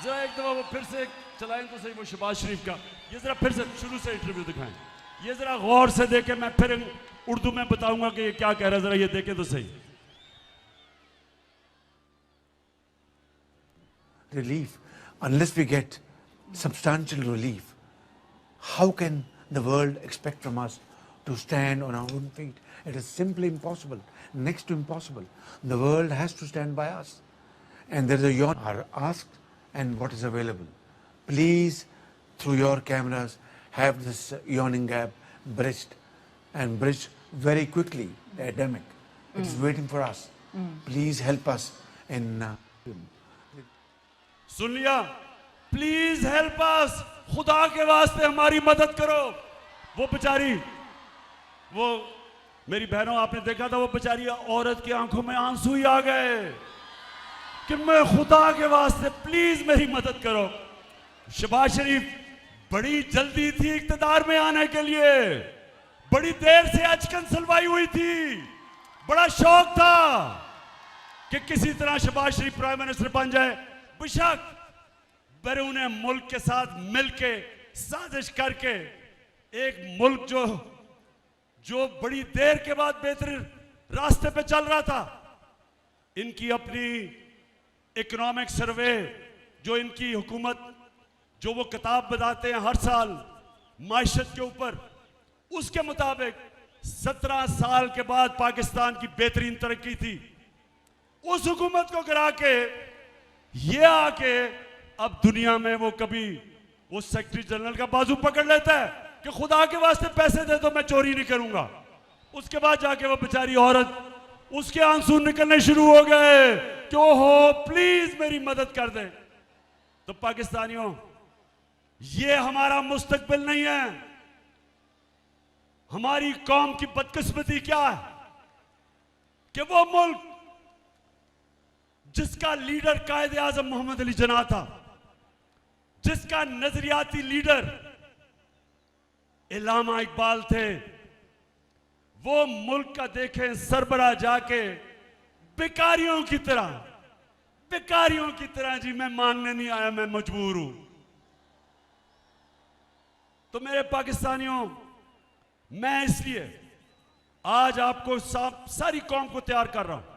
जरा एक दफा वो फिर से चलाएं तो सही, वो शहबाज शरीफ का, ये जरा फिर से शुरू से इंटरव्यू दिखाएं, ये जरा गौर से देखें। मैं फिर उर्दू में बताऊंगा कि ये क्या कह रहा है, जरा ये देखें तो सही। Relief. Unless we get substantial relief, how can the world expect from us to stand on our own feet? It is simply impossible, next to impossible. The world has to stand by us. And there is a yawn are asked and what is available. Please, through your cameras, have this yawning gap bridged, and bridged very quickly. The epidemic. It is waiting for us. Please help us in सुन लिया, प्लीज हेल्प अस, खुदा के वास्ते हमारी मदद करो। वो बेचारी, वो मेरी बहनों, आपने देखा था वो बेचारी औरत की आंखों में आंसू ही आ गए कि मैं खुदा के वास्ते प्लीज मेरी मदद करो। शहबाज शरीफ बड़ी जल्दी थी इख्तिदार में आने के लिए, बड़ी देर से अचकन सलवाई हुई थी, बड़ा शौक था कि किसी तरह शहबाज शरीफ प्राइम मिनिस्टर बन जाए। बेशक बैरून मुल्क के साथ मिलके साजिश करके एक मुल्क जो बड़ी देर के बाद बेहतरीन रास्ते पे चल रहा था, इनकी अपनी इकोनॉमिक सर्वे, जो इनकी हुकूमत, जो वो किताब बताते हैं हर साल माइशत के ऊपर, उसके मुताबिक 17 साल के बाद पाकिस्तान की बेहतरीन तरक्की थी। उस हुकूमत को गिरा के ये आके अब दुनिया में वो कभी वो सेक्रेटरी जनरल का बाजू पकड़ लेता है कि खुदा के वास्ते पैसे दे दो, मैं चोरी नहीं करूंगा। उसके बाद जाके वो बेचारी औरत, उसके आंसू निकलने शुरू हो गए कि ओहो प्लीज मेरी मदद कर दे। तो पाकिस्तानियों, ये हमारा मुस्तकबिल नहीं है। हमारी कौम की बदकिस्मती क्या है कि वो मुल्क जिसका लीडर कायदे आजम मोहम्मद अली जिन्ना था, जिसका नजरियाती लीडर इल्लामा इकबाल थे, वो मुल्क का देखें सरबराह जाके भिखारियों की तरह जी मैं मांगने नहीं आया, मैं मजबूर हूं। तो मेरे पाकिस्तानियों, मैं इसलिए आज आपको सारी कौम को तैयार कर रहा हूं।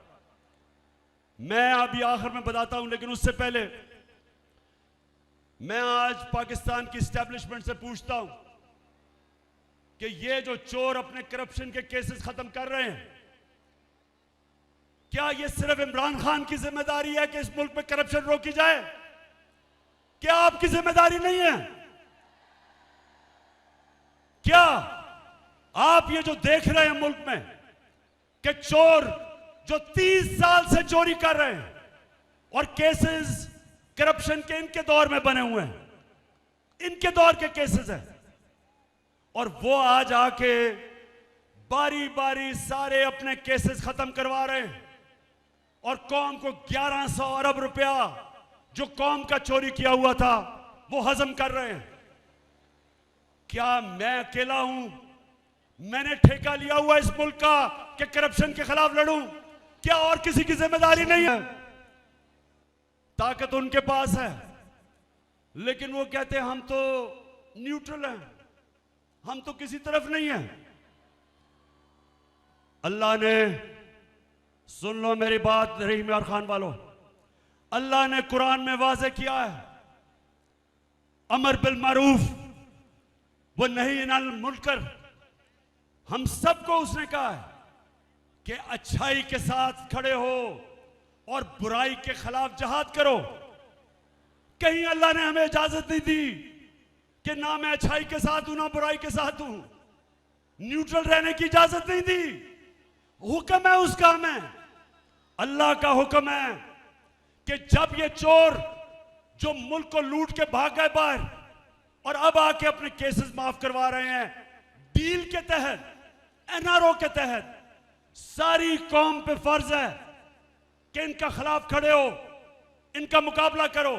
मैं अभी आखिर में बताता हूं, लेकिन उससे पहले मैं आज पाकिस्तान की एस्टेब्लिशमेंट से पूछता हूं कि ये जो चोर अपने करप्शन के केसेस खत्म कर रहे हैं, क्या ये सिर्फ इमरान खान की जिम्मेदारी है कि इस मुल्क में करप्शन रोकी जाए? क्या आपकी जिम्मेदारी नहीं है? क्या आप ये जो देख रहे हैं मुल्क में कि चोर जो 30 साल से चोरी कर रहे हैं और केसेस करप्शन के इनके दौर में बने हुए हैं, इनके दौर के केसेस हैं, और वो आज आके बारी बारी सारे अपने केसेस खत्म करवा रहे हैं और कौम को 1100 अरब रुपया जो कौम का चोरी किया हुआ था वो हजम कर रहे हैं। क्या मैं अकेला हूं? मैंने ठेका लिया हुआ इस मुल्क का कि करप्शन के खिलाफ लड़ूं? क्या और किसी की जिम्मेदारी नहीं है? ताकत उनके पास है, लेकिन वो कहते हैं हम तो न्यूट्रल हैं, हम तो किसी तरफ नहीं हैं। अल्लाह ने, सुन लो मेरी बात रहीम यार खान वालों, अल्लाह ने कुरान में वाज़ेह किया है, अमर बिल मारूफ वो नहीं अनिल मुनकर, हम सबको उसने कहा है कि अच्छाई के साथ खड़े हो और बुराई के खिलाफ जहाद करो। कहीं अल्लाह ने हमें इजाजत नहीं दी कि ना मैं अच्छाई के साथ हूं ना बुराई के साथ हूं, न्यूट्रल रहने की इजाजत नहीं दी। हुक्म है उसका, हमें अल्लाह का हुक्म है कि जब ये चोर जो मुल्क को लूट के भाग गए बाहर और अब आके अपने केसेस माफ करवा रहे हैं डील के तहत, एनआरओ के तहत, सारी कौम पे फर्ज है कि इनका खिलाफ खड़े हो, इनका मुकाबला करो,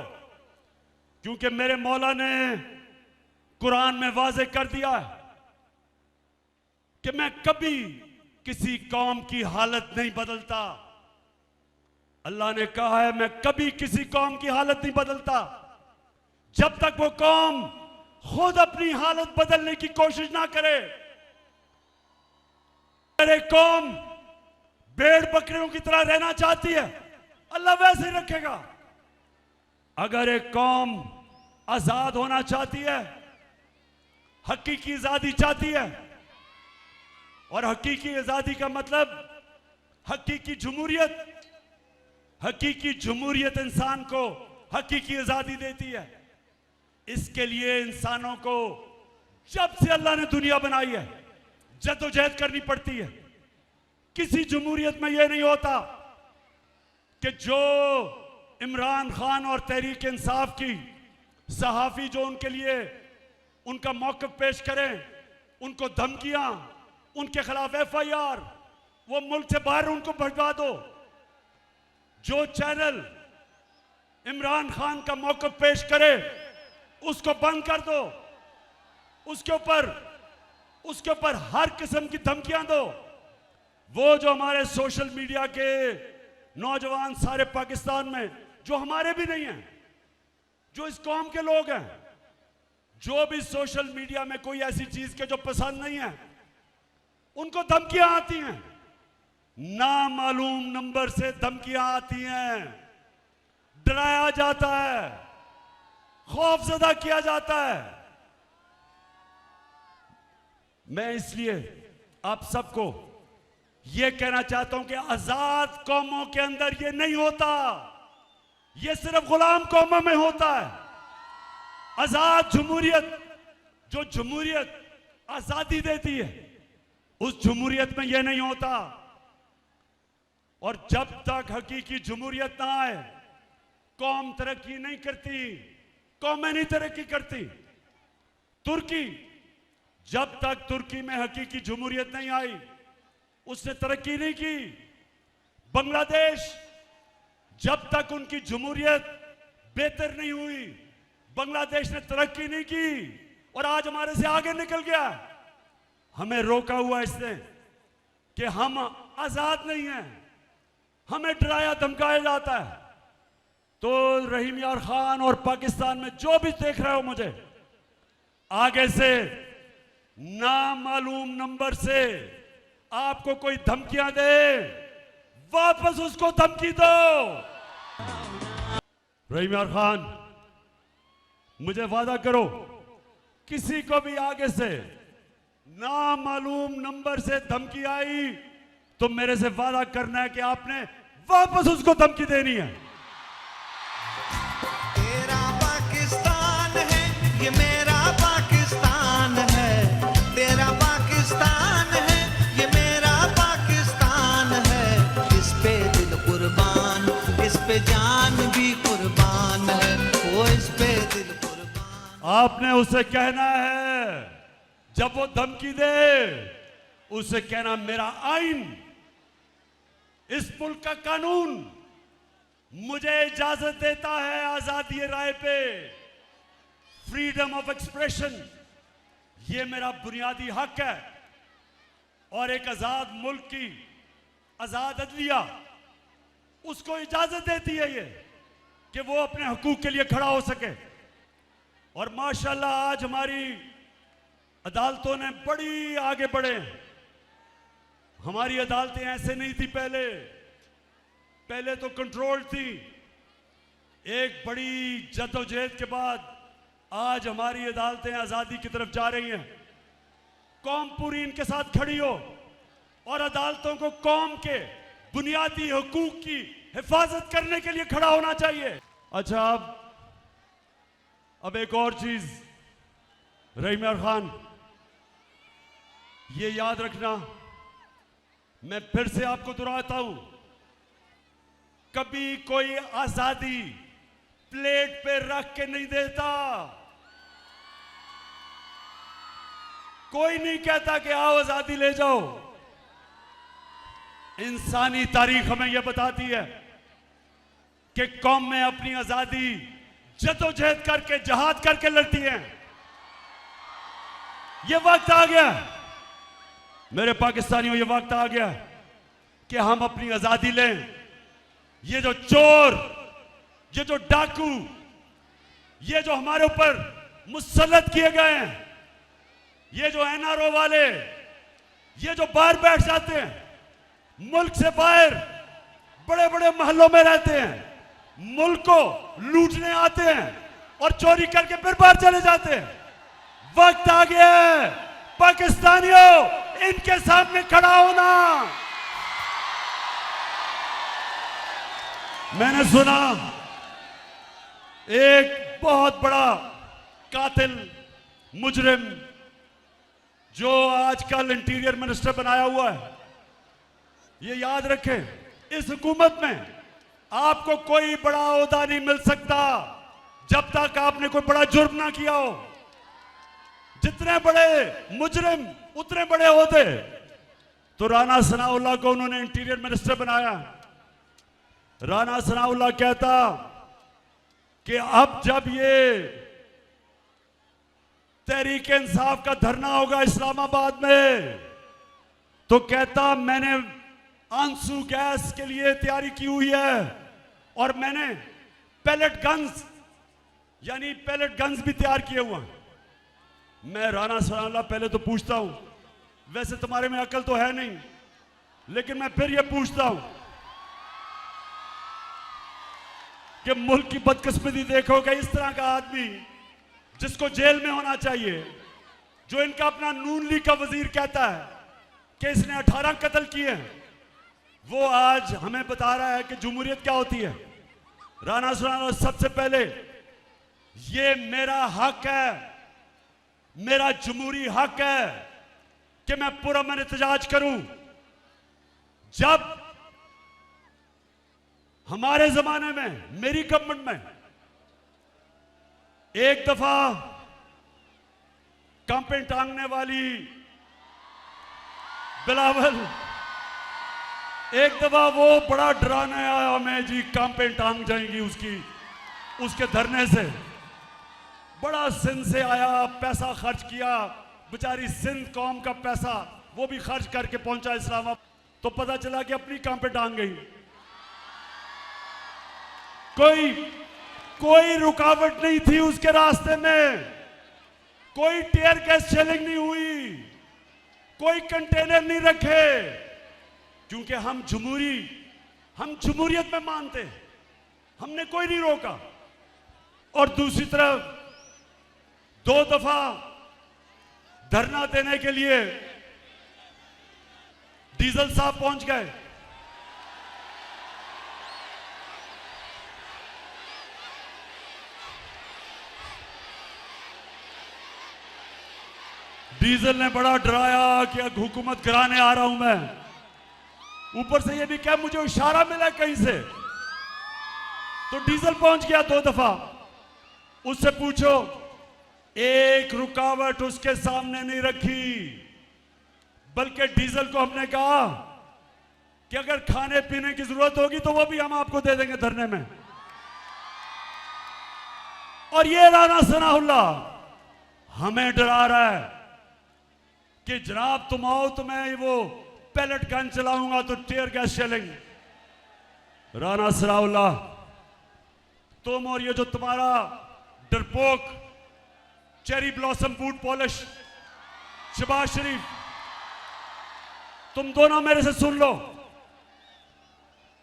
क्योंकि मेरे मौला ने कुरान में वाज़ेह कर दिया है कि मैं कभी किसी कौम की हालत नहीं बदलता। अल्लाह ने कहा है मैं कभी किसी कौम की हालत नहीं बदलता जब तक वो कौम खुद अपनी हालत बदलने की कोशिश ना करे। अगर एक कौम भेड़ बकरियों की तरह रहना चाहती है, अल्लाह वैसे ही रखेगा। अगर एक कौम आजाद होना चाहती है, हकीकी आजादी चाहती है, और हकीकी आजादी का मतलब हकीकी जमहूरियत, हकीकी जमहूरियत इंसान को हकीकी आजादी देती है। इसके लिए इंसानों को जब से अल्लाह ने दुनिया बनाई है जद्दोजहद करनी पड़ती है। किसी जमहूरियत में यह नहीं होता कि जो इमरान खान और तहरीक इंसाफ की सहाफ़ी जो उनके लिए उनका मौक़िफ़ पेश करें, उनको धमकियां, उनके खिलाफ FIR, वो मुल्क से बाहर उनको भटका दो। जो चैनल इमरान खान का मौक़िफ़ पेश करे उसको बंद कर दो, उसके ऊपर हर किस्म की धमकियां दो। वो जो हमारे सोशल मीडिया के नौजवान सारे पाकिस्तान में, जो हमारे भी नहीं हैं, जो इस कौम के लोग हैं, जो भी सोशल मीडिया में कोई ऐसी चीज के जो पसंद नहीं है, उनको धमकियां आती हैं, नामालूम नंबर से धमकियां आती हैं, डराया जाता है, खौफजदा किया जाता है। मैं इसलिए आप सबको यह कहना चाहता हूं कि आजाद कौमों के अंदर यह नहीं होता ये सिर्फ गुलाम कौमों में होता है। आजाद जमहूरियत, जो जमहूरियत आजादी देती है, उस जमहूरियत में यह नहीं होता। और जब तक हकीकी जमहूरियत ना आए, कौम तरक्की नहीं करती, कौमें नहीं तरक्की करती। तुर्की, जब तक तुर्की में हकीकी जमहूरियत नहीं आई, उसने तरक्की नहीं की। बांग्लादेश, जब तक उनकी जमहूरियत बेहतर नहीं हुई, बांग्लादेश ने तरक्की नहीं की और आज हमारे से आगे निकल गया। हमें रोका हुआ इसने कि हम आजाद नहीं हैं, हमें डराया धमकाया जाता है। तो रहीम यार खान और पाकिस्तान में जो भी देख रहे हो मुझे, आगे से नामालूम नंबर से आपको कोई धमकियां दे, वापस उसको धमकी दो। रहीम यार खान, मुझे वादा करो, किसी को भी आगे से नामालूम नंबर से धमकी आई तो मेरे से वादा करना है कि आपने वापस उसको धमकी देनी है। तेरा पाकिस्तान है, ये मेरा पाकिस्तान है। तेरा पाकिस्तान है, ये मेरा पाकिस्तान है। इस पे दिल कुर्बान, इस पे जान भी कुर्बान है। वो इस पे दिल कुर्बान। आपने उसे कहना है, जब वो धमकी दे, उसे कहना मेरा आइन, इस मुल्क का कानून मुझे इजाजत देता है आजादी राय पे, फ्रीडम ऑफ एक्सप्रेशन, ये मेरा बुनियादी हक है। और एक आजाद मुल्क की आजाद अदलिया उसको इजाजत देती है ये कि वो अपने हकूक के लिए खड़ा हो सके। और माशाल्लाह आज हमारी अदालतों ने बड़ी आगे बढ़े। हमारी अदालतें ऐसे नहीं थी पहले, पहले तो कंट्रोल थी। एक बड़ी जद्दोजहद के बाद आज हमारी अदालतें आजादी की तरफ जा रही हैं। कौम पूरी इनके साथ खड़ी हो और अदालतों को कौम के बुनियादी हकूक की हिफाजत करने के लिए खड़ा होना चाहिए। अच्छा, अब एक और चीज, रहीम यार खान, ये याद रखना, मैं फिर से आपको दोहराता हूं, कभी कोई आजादी प्लेट पे रख के नहीं देता। कोई नहीं कहता कि आओ आजादी ले जाओ। इंसानी तारीख हमें यह बताती है कि कौम में अपनी आजादी जद्दोजहद करके, जहाद करके लड़ती हैं। यह वक्त आ गया मेरे पाकिस्तानियों, यह वक्त आ गया कि हम अपनी आजादी लें। ये जो चोर, ये जो डाकू, ये जो हमारे ऊपर मुसल्लत किए गए हैं, ये जो एनआरओ वाले, ये जो बाहर बैठ जाते हैं, मुल्क से बाहर बड़े बड़े महलों में रहते हैं, मुल्क को लूटने आते हैं और चोरी करके फिर बाहर चले जाते हैं। वक्त आ गया है पाकिस्तानियों, इनके सामने खड़ा होना। मैंने सुना एक बहुत बड़ा कातिल मुजरिम जो आजकल इंटीरियर मिनिस्टर बनाया हुआ है, ये याद रखें, इस हुकूमत में आपको कोई बड़ा ओहदा नहीं मिल सकता जब तक आपने कोई बड़ा जुर्म ना किया हो। जितने बड़े मुजरिम उतने बड़े ओहदे। तो राना सनाउल्लाह को उन्होंने इंटीरियर मिनिस्टर बनाया। राना सनाउल्लाह कहता कि अब जब ये तहरीक इंसाफ का धरना होगा इस्लामाबाद में, तो कहता मैंने आंसू गैस के लिए तैयारी की हुई है और मैंने पैलेट गन्स, यानी पैलेट गन्स भी तैयार किए हुए हैं। मैं राना सनाउल्लाह पहले तो पूछता हूं, वैसे तुम्हारे में अकल तो है नहीं, लेकिन मैं फिर यह पूछता हूं कि मुल्क की बदकिस्मती देखोगे, इस तरह का आदमी जिसको जेल में होना चाहिए, जो इनका अपना नून लीग का वजीर कहता है कि इसने 18 कत्ल किए हैं, वो आज हमें बता रहा है कि जमहूरियत क्या होती है। राना सनाउल्लाह, सबसे पहले ये मेरा हक है, मेरा जमहूरी हक है कि मैं पुरअमन एहतजाज करूं। जब हमारे जमाने में, मेरी गवर्नमेंट में, एक दफा कांपे टांगने वाली बिलावल, एक दफा वो बड़ा डराने आया हमें जी, कांपे टांग जाएंगी उसके धरने से। बड़ा सिंध से आया, पैसा खर्च किया, बेचारी सिंध कौम का पैसा वो भी खर्च करके पहुंचा इस्लामाबाद, तो पता चला कि अपनी कांपे टांग गई। कोई रुकावट नहीं थी उसके रास्ते में, कोई टीयर गैस शेलिंग नहीं हुई, कोई कंटेनर नहीं रखे, क्योंकि हम जमहूरियत में मानते, हमने कोई नहीं रोका। और दूसरी तरफ 2 दफा धरना देने के लिए डीजल साहब पहुंच गए। डीजल ने बड़ा डराया कि हुकूमत गिराने आ रहा हूं मैं। ऊपर से ये भी क्या, मुझे इशारा मिला कहीं से, तो डीजल पहुंच गया 2 दफा। उससे पूछो, एक रुकावट उसके सामने नहीं रखी, बल्कि डीजल को हमने कहा कि अगर खाने पीने की जरूरत होगी तो वो भी हम आपको दे देंगे धरने में। और ये राना सनाउल्लाह हमें डरा रहा है कि जनाब तुम आओ तो मैं वो पैलेट गन चलाऊंगा तो टीयर गैस चलेंगे। राना सनाउल्लाह, तुम और ये जो तुम्हारा डरपोक cherry blossom boot polish Shahbaz Sharif, तुम दोनों मेरे से सुन लो।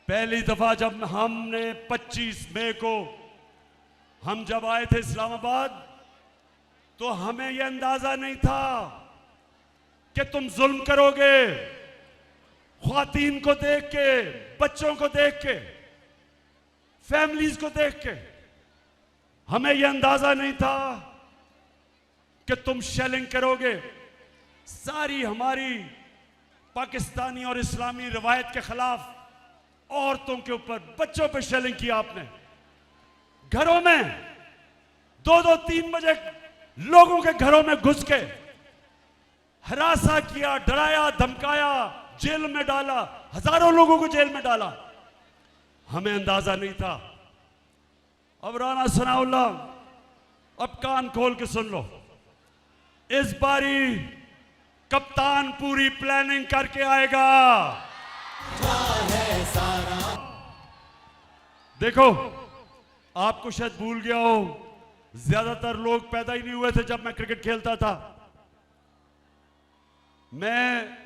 पहली दफा जब हमने 25 मई को हम जब आए थे इस्लामाबाद, तो हमें यह अंदाजा नहीं था कि तुम जुल्म करोगे, ख्वातीन को देख के, बच्चों को देख के, फैमिलीज को देख के। हमें यह अंदाजा नहीं था कि तुम शेलिंग करोगे। सारी हमारी पाकिस्तानी और इस्लामी रवायत के खिलाफ औरतों के ऊपर, बच्चों पर शेलिंग किया आपने। घरों में 2-2, 3 बजे लोगों के घरों में घुस के हरासा किया, डराया, धमकाया, जेल में डाला, हजारों लोगों को जेल में डाला। हमें अंदाजा नहीं था। अब राना सनाउल्लाह, अब कान खोल के सुन लो, इस बारी कप्तान पूरी प्लानिंग करके आएगा। देखो, आपको शायद भूल गया हो, ज्यादातर लोग पैदा ही नहीं हुए थे जब मैं क्रिकेट खेलता था। मैं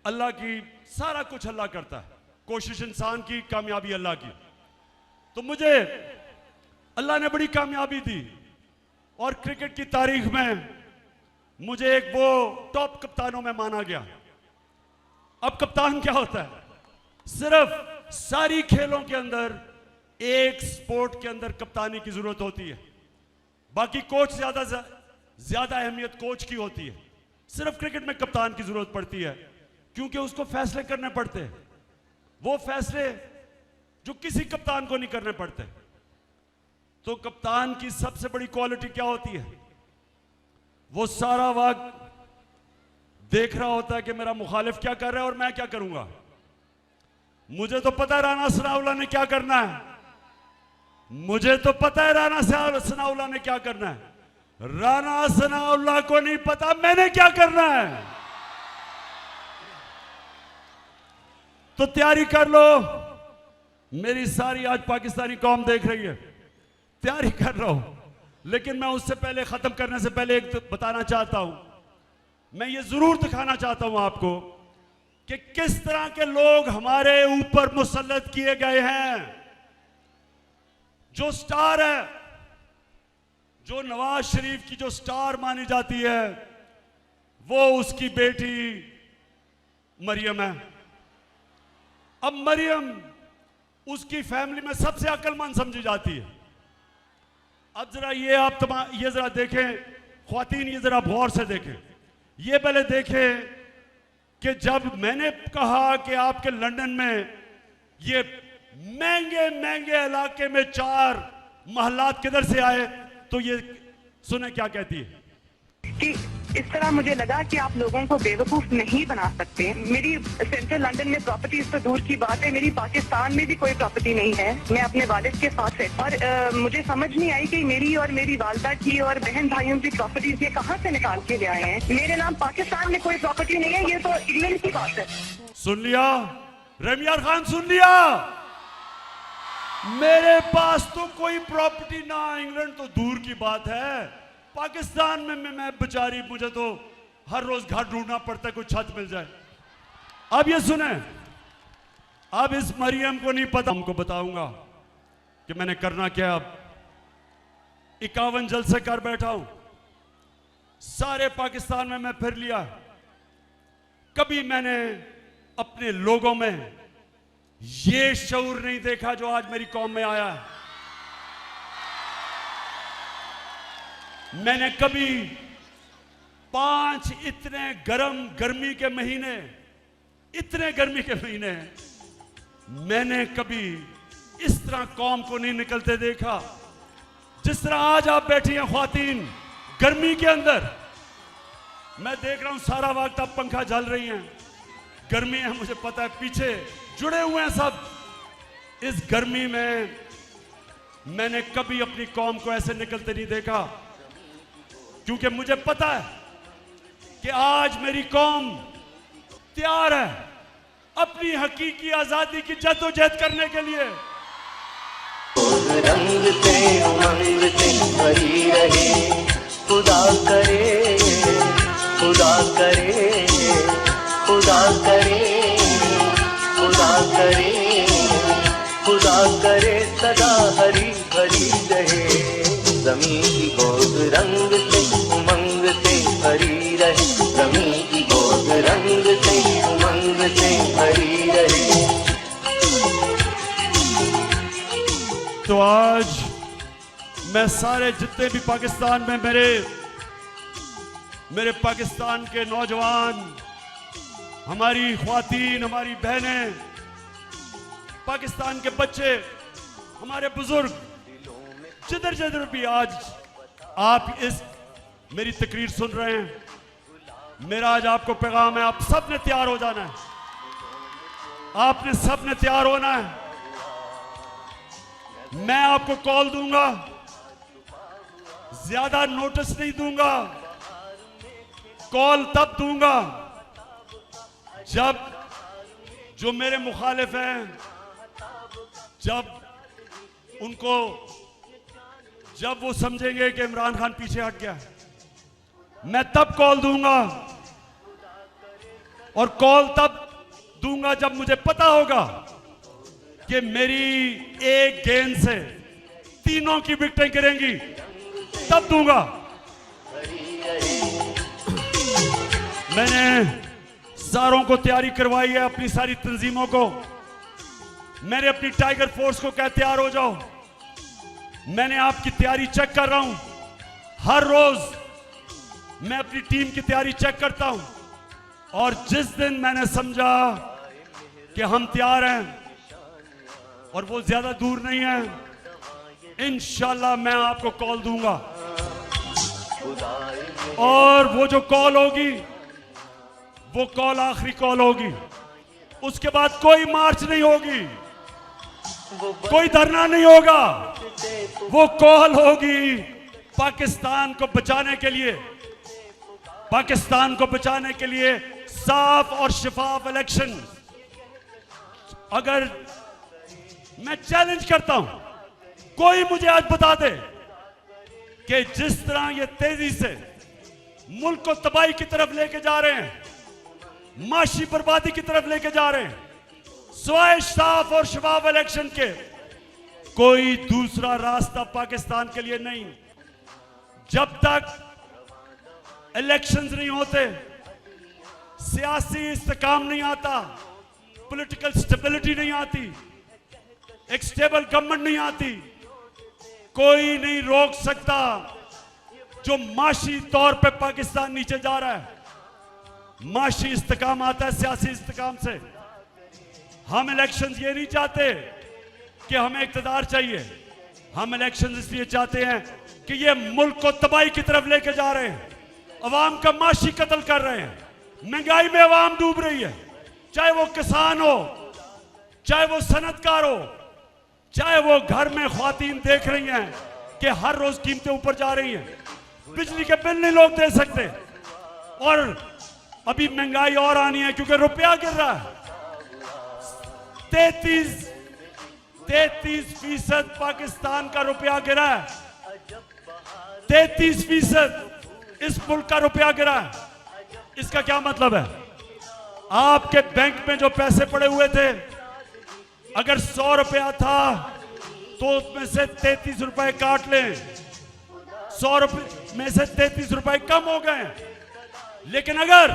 अल्लाह की, सारा कुछ अल्लाह करता है, कोशिश इंसान की, कामयाबी अल्लाह की। तो मुझे अल्लाह ने बड़ी कामयाबी दी और क्रिकेट की तारीख में मुझे एक वो टॉप कप्तानों में माना गया। अब कप्तान क्या होता है? सिर्फ सारी खेलों के अंदर एक स्पोर्ट के अंदर कप्तानी की जरूरत होती है, बाकी कोच ज्यादा अहमियत कोच की होती है। सिर्फ क्रिकेट में कप्तान की जरूरत पड़ती है, क्योंकि उसको फैसले करने पड़ते हैं, वो फैसले जो किसी कप्तान को नहीं करने पड़ते। तो कप्तान की सबसे बड़ी क्वालिटी क्या होती है? वो सारा वक्त देख रहा होता है कि मेरा मुखालिफ क्या कर रहा है और मैं क्या करूंगा। मुझे तो पता है राना सनाउल्लाह ने क्या करना है, मुझे तो पता है राना सनाउल्लाह ने क्या करना है। राना सनाउल्लाह को नहीं पता मैंने क्या करना है। तो तैयारी कर लो, मेरी सारी आज पाकिस्तानी कौम देख रही है, तैयारी कर लो। लेकिन मैं उससे पहले, खत्म करने से पहले एक बताना चाहता हूं, मैं ये जरूर दिखाना चाहता हूं आपको कि किस तरह के लोग हमारे ऊपर मुसल्लत किए गए हैं। जो स्टार है, जो नवाज शरीफ की जो स्टार मानी जाती है, वो उसकी बेटी मरियम है। अब मरियम उसकी फैमिली में सबसे अक्लमंद समझी जाती है। अब जरा ये आप ये जरा देखें ख्वातीन, ये जरा गौर से देखें, ये पहले देखें कि जब मैंने कहा कि आपके लंदन में ये महंगे महंगे इलाके में 4 महलात किधर से आए, तो ये सुने क्या कहती है कि इस तरह मुझे लगा कि आप लोगों को बेवकूफ नहीं बना सकते। मेरी सेंट्रल लंदन में प्रॉपर्टीज तो दूर की बात है, मेरी पाकिस्तान में भी कोई प्रॉपर्टी नहीं है। मैं अपने वालिद के साथ है और मुझे समझ नहीं आई कि मेरी और मेरी वालदा की और बहन भाइयों की प्रॉपर्टीज ये कहाँ से निकाल के ले आए हैं। मेरे नाम पाकिस्तान में कोई प्रॉपर्टी नहीं है, ये तो इंग्लैंड की बात है। सुन लिया रमियार खान, सुन लिया, मेरे पास तो कोई प्रॉपर्टी ना, इंग्लैंड तो दूर की बात है, पाकिस्तान में मैं बेचारी, मुझे तो हर रोज घर ढूंढना पड़ता है, कोई छत मिल जाए। अब ये सुने, अब इस मरियम को नहीं पता, हमको बताऊंगा कि मैंने करना क्या। अब 51 जलसे कर बैठा हूं, सारे पाकिस्तान में मैं फिर लिया, कभी मैंने अपने लोगों में ये शऊर नहीं देखा जो आज मेरी कौम में आया है। मैंने कभी 5 इतने गर्मी के महीने, इतने गर्मी के महीने मैंने कभी इस तरह कौम को नहीं निकलते देखा जिस तरह आज आप बैठी हैं ख्वातीन गर्मी के अंदर। मैं देख रहा हूं सारा वक्त आप पंखा झल रही हैं, गर्मी है मुझे पता है, पीछे जुड़े हुए हैं सब। इस गर्मी में मैंने कभी अपनी कौम को ऐसे निकलते नहीं देखा, क्योंकि मुझे पता है कि आज मेरी कौम तैयार है अपनी हकीकी आजादी की जद्दोजहद करने के लिए। रंग से उमंग से भरी रहे, खुदा करे, खुदा करे, खुदा करे, खुदा करे, खुदा करे, सदा हरी भरी रहे। ज़मीं की गोद रंग से उमंग से भरी रहे, ज़मीं की गोद रंग से उमंग से भरी रहे। तो आज मैं सारे जितने भी पाकिस्तान में मेरे पाकिस्तान के नौजवान, हमारी ख्वातीन, हमारी बहनें, पाकिस्तान के बच्चे, हमारे बुजुर्ग, जिधर जिधर भी आज आप इस मेरी तकरीर सुन रहे हैं, मेरा आज आपको पैगाम है, आप सब ने तैयार हो जाना है, आपने सब ने तैयार होना है। मैं आपको कॉल दूंगा, ज्यादा नोटिस नहीं दूंगा, कॉल तब दूंगा जब जो मेरे मुखालिफ हैं, जब वो समझेंगे कि इमरान खान पीछे हट गया, मैं तब कॉल दूंगा। और कॉल तब दूंगा जब मुझे पता होगा कि मेरी एक गेंद से तीनों की विकेटें गिरेंगी, तब दूंगा। मैंने सारों को तैयारी करवाई है, अपनी सारी तंजीमों को, मैंने अपनी टाइगर फोर्स को कहा तैयार हो जाओ। मैंने आपकी तैयारी चेक कर रहा हूं, हर रोज मैं अपनी टीम की तैयारी चेक करता हूं, और जिस दिन मैंने समझा कि हम तैयार हैं और वो ज्यादा दूर नहीं है, इंशाल्लाह मैं आपको कॉल दूंगा। और वो जो कॉल होगी वो कॉल आखिरी कॉल होगी, उसके बाद कोई मार्च नहीं होगी, कोई धरना नहीं होगा, वो कॉल होगी पाकिस्तान को बचाने के लिए, पाकिस्तान को बचाने के लिए साफ और शफाफ इलेक्शन। अगर मैं चैलेंज करता हूं, कोई मुझे आज बता दे कि जिस तरह ये तेजी से मुल्क को तबाही की तरफ लेके जा रहे हैं, माशी बर्बादी की तरफ लेके जा रहे हैं, सिवाय साफ और शफाफ इलेक्शन के कोई दूसरा रास्ता पाकिस्तान के लिए नहीं। जब तक इलेक्शंस नहीं होते, सियासी इस्तेकाम नहीं आता, पॉलिटिकल स्टेबिलिटी नहीं आती, एक स्टेबल गवर्नमेंट नहीं आती, कोई नहीं रोक सकता जो माशी तौर पे पाकिस्तान नीचे जा रहा है। माशी इस्तेकाम आता है सियासी इस्तेकाम से। हम इलेक्शंस ये नहीं चाहते कि हमें इक़्तिदार चाहिए, हम इलेक्शंस इसलिए चाहते हैं कि ये मुल्क को तबाही की तरफ लेके जा रहे हैं, अवाम का माशी कत्ल कर रहे हैं, महंगाई में अवाम डूब रही है, चाहे वो किसान हो, चाहे वो सनतकार हो, चाहे वो घर में ख्वातीन देख रही हैं कि हर रोज कीमतें ऊपर जा रही हैं, बिजली के बिल नहीं लोग दे सकते, और अभी महंगाई और आनी है क्योंकि रुपया गिर रहा है। 33% पाकिस्तान का रुपया गिरा है, 33% इस मुल्क का रुपया गिरा है। इसका क्या मतलब है? आपके बैंक में जो पैसे पड़े हुए थे, अगर 100 रुपया था तो उसमें से 33 रुपए काट लें, 100 रुपए में से 33 रुपए कम हो गए। लेकिन अगर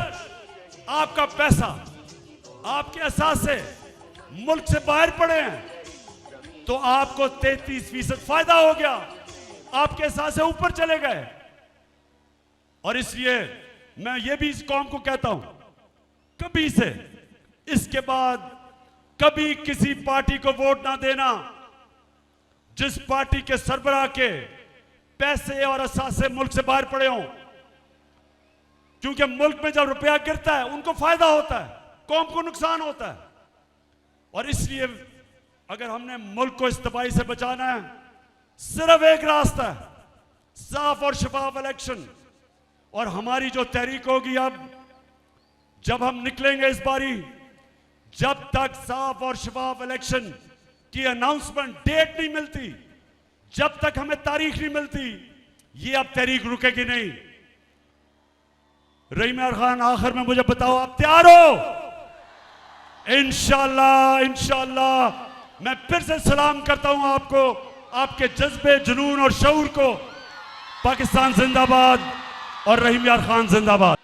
आपका पैसा आपके एहसास से मुल्क से बाहर पड़े हैं तो आपको 33% फायदा हो गया, आपके एहसास से ऊपर चले गए। और इसलिए मैं ये भी इस कौम को कहता हूं, कभी से इसके बाद कभी किसी पार्टी को वोट ना देना जिस पार्टी के सरबराह के पैसे और असासे मुल्क से बाहर पड़े हों, क्योंकि मुल्क में जब रुपया गिरता है उनको फायदा होता है, कौम को नुकसान होता है। और इसलिए अगर हमने मुल्क को इस तबाही से बचाना है, सिर्फ एक रास्ता है, साफ और शफाफ इलेक्शन। और हमारी जो तहरीक होगी, अब जब हम निकलेंगे इस बारी, जब तक साफ और शफाफ इलेक्शन की अनाउंसमेंट डेट नहीं मिलती, जब तक हमें तारीख नहीं मिलती, ये अब तहरीक रुकेगी नहीं। रहीम यार खान, आखिर में मुझे बताओ, आप तैयार हो? इंशाअल्लाह, इंशाअल्लाह। मैं फिर से सलाम करता हूं आपको, आपके जज्बे, जुनून और शऊर को। पाकिस्तान जिंदाबाद और रहीम यार खान जिंदाबाद।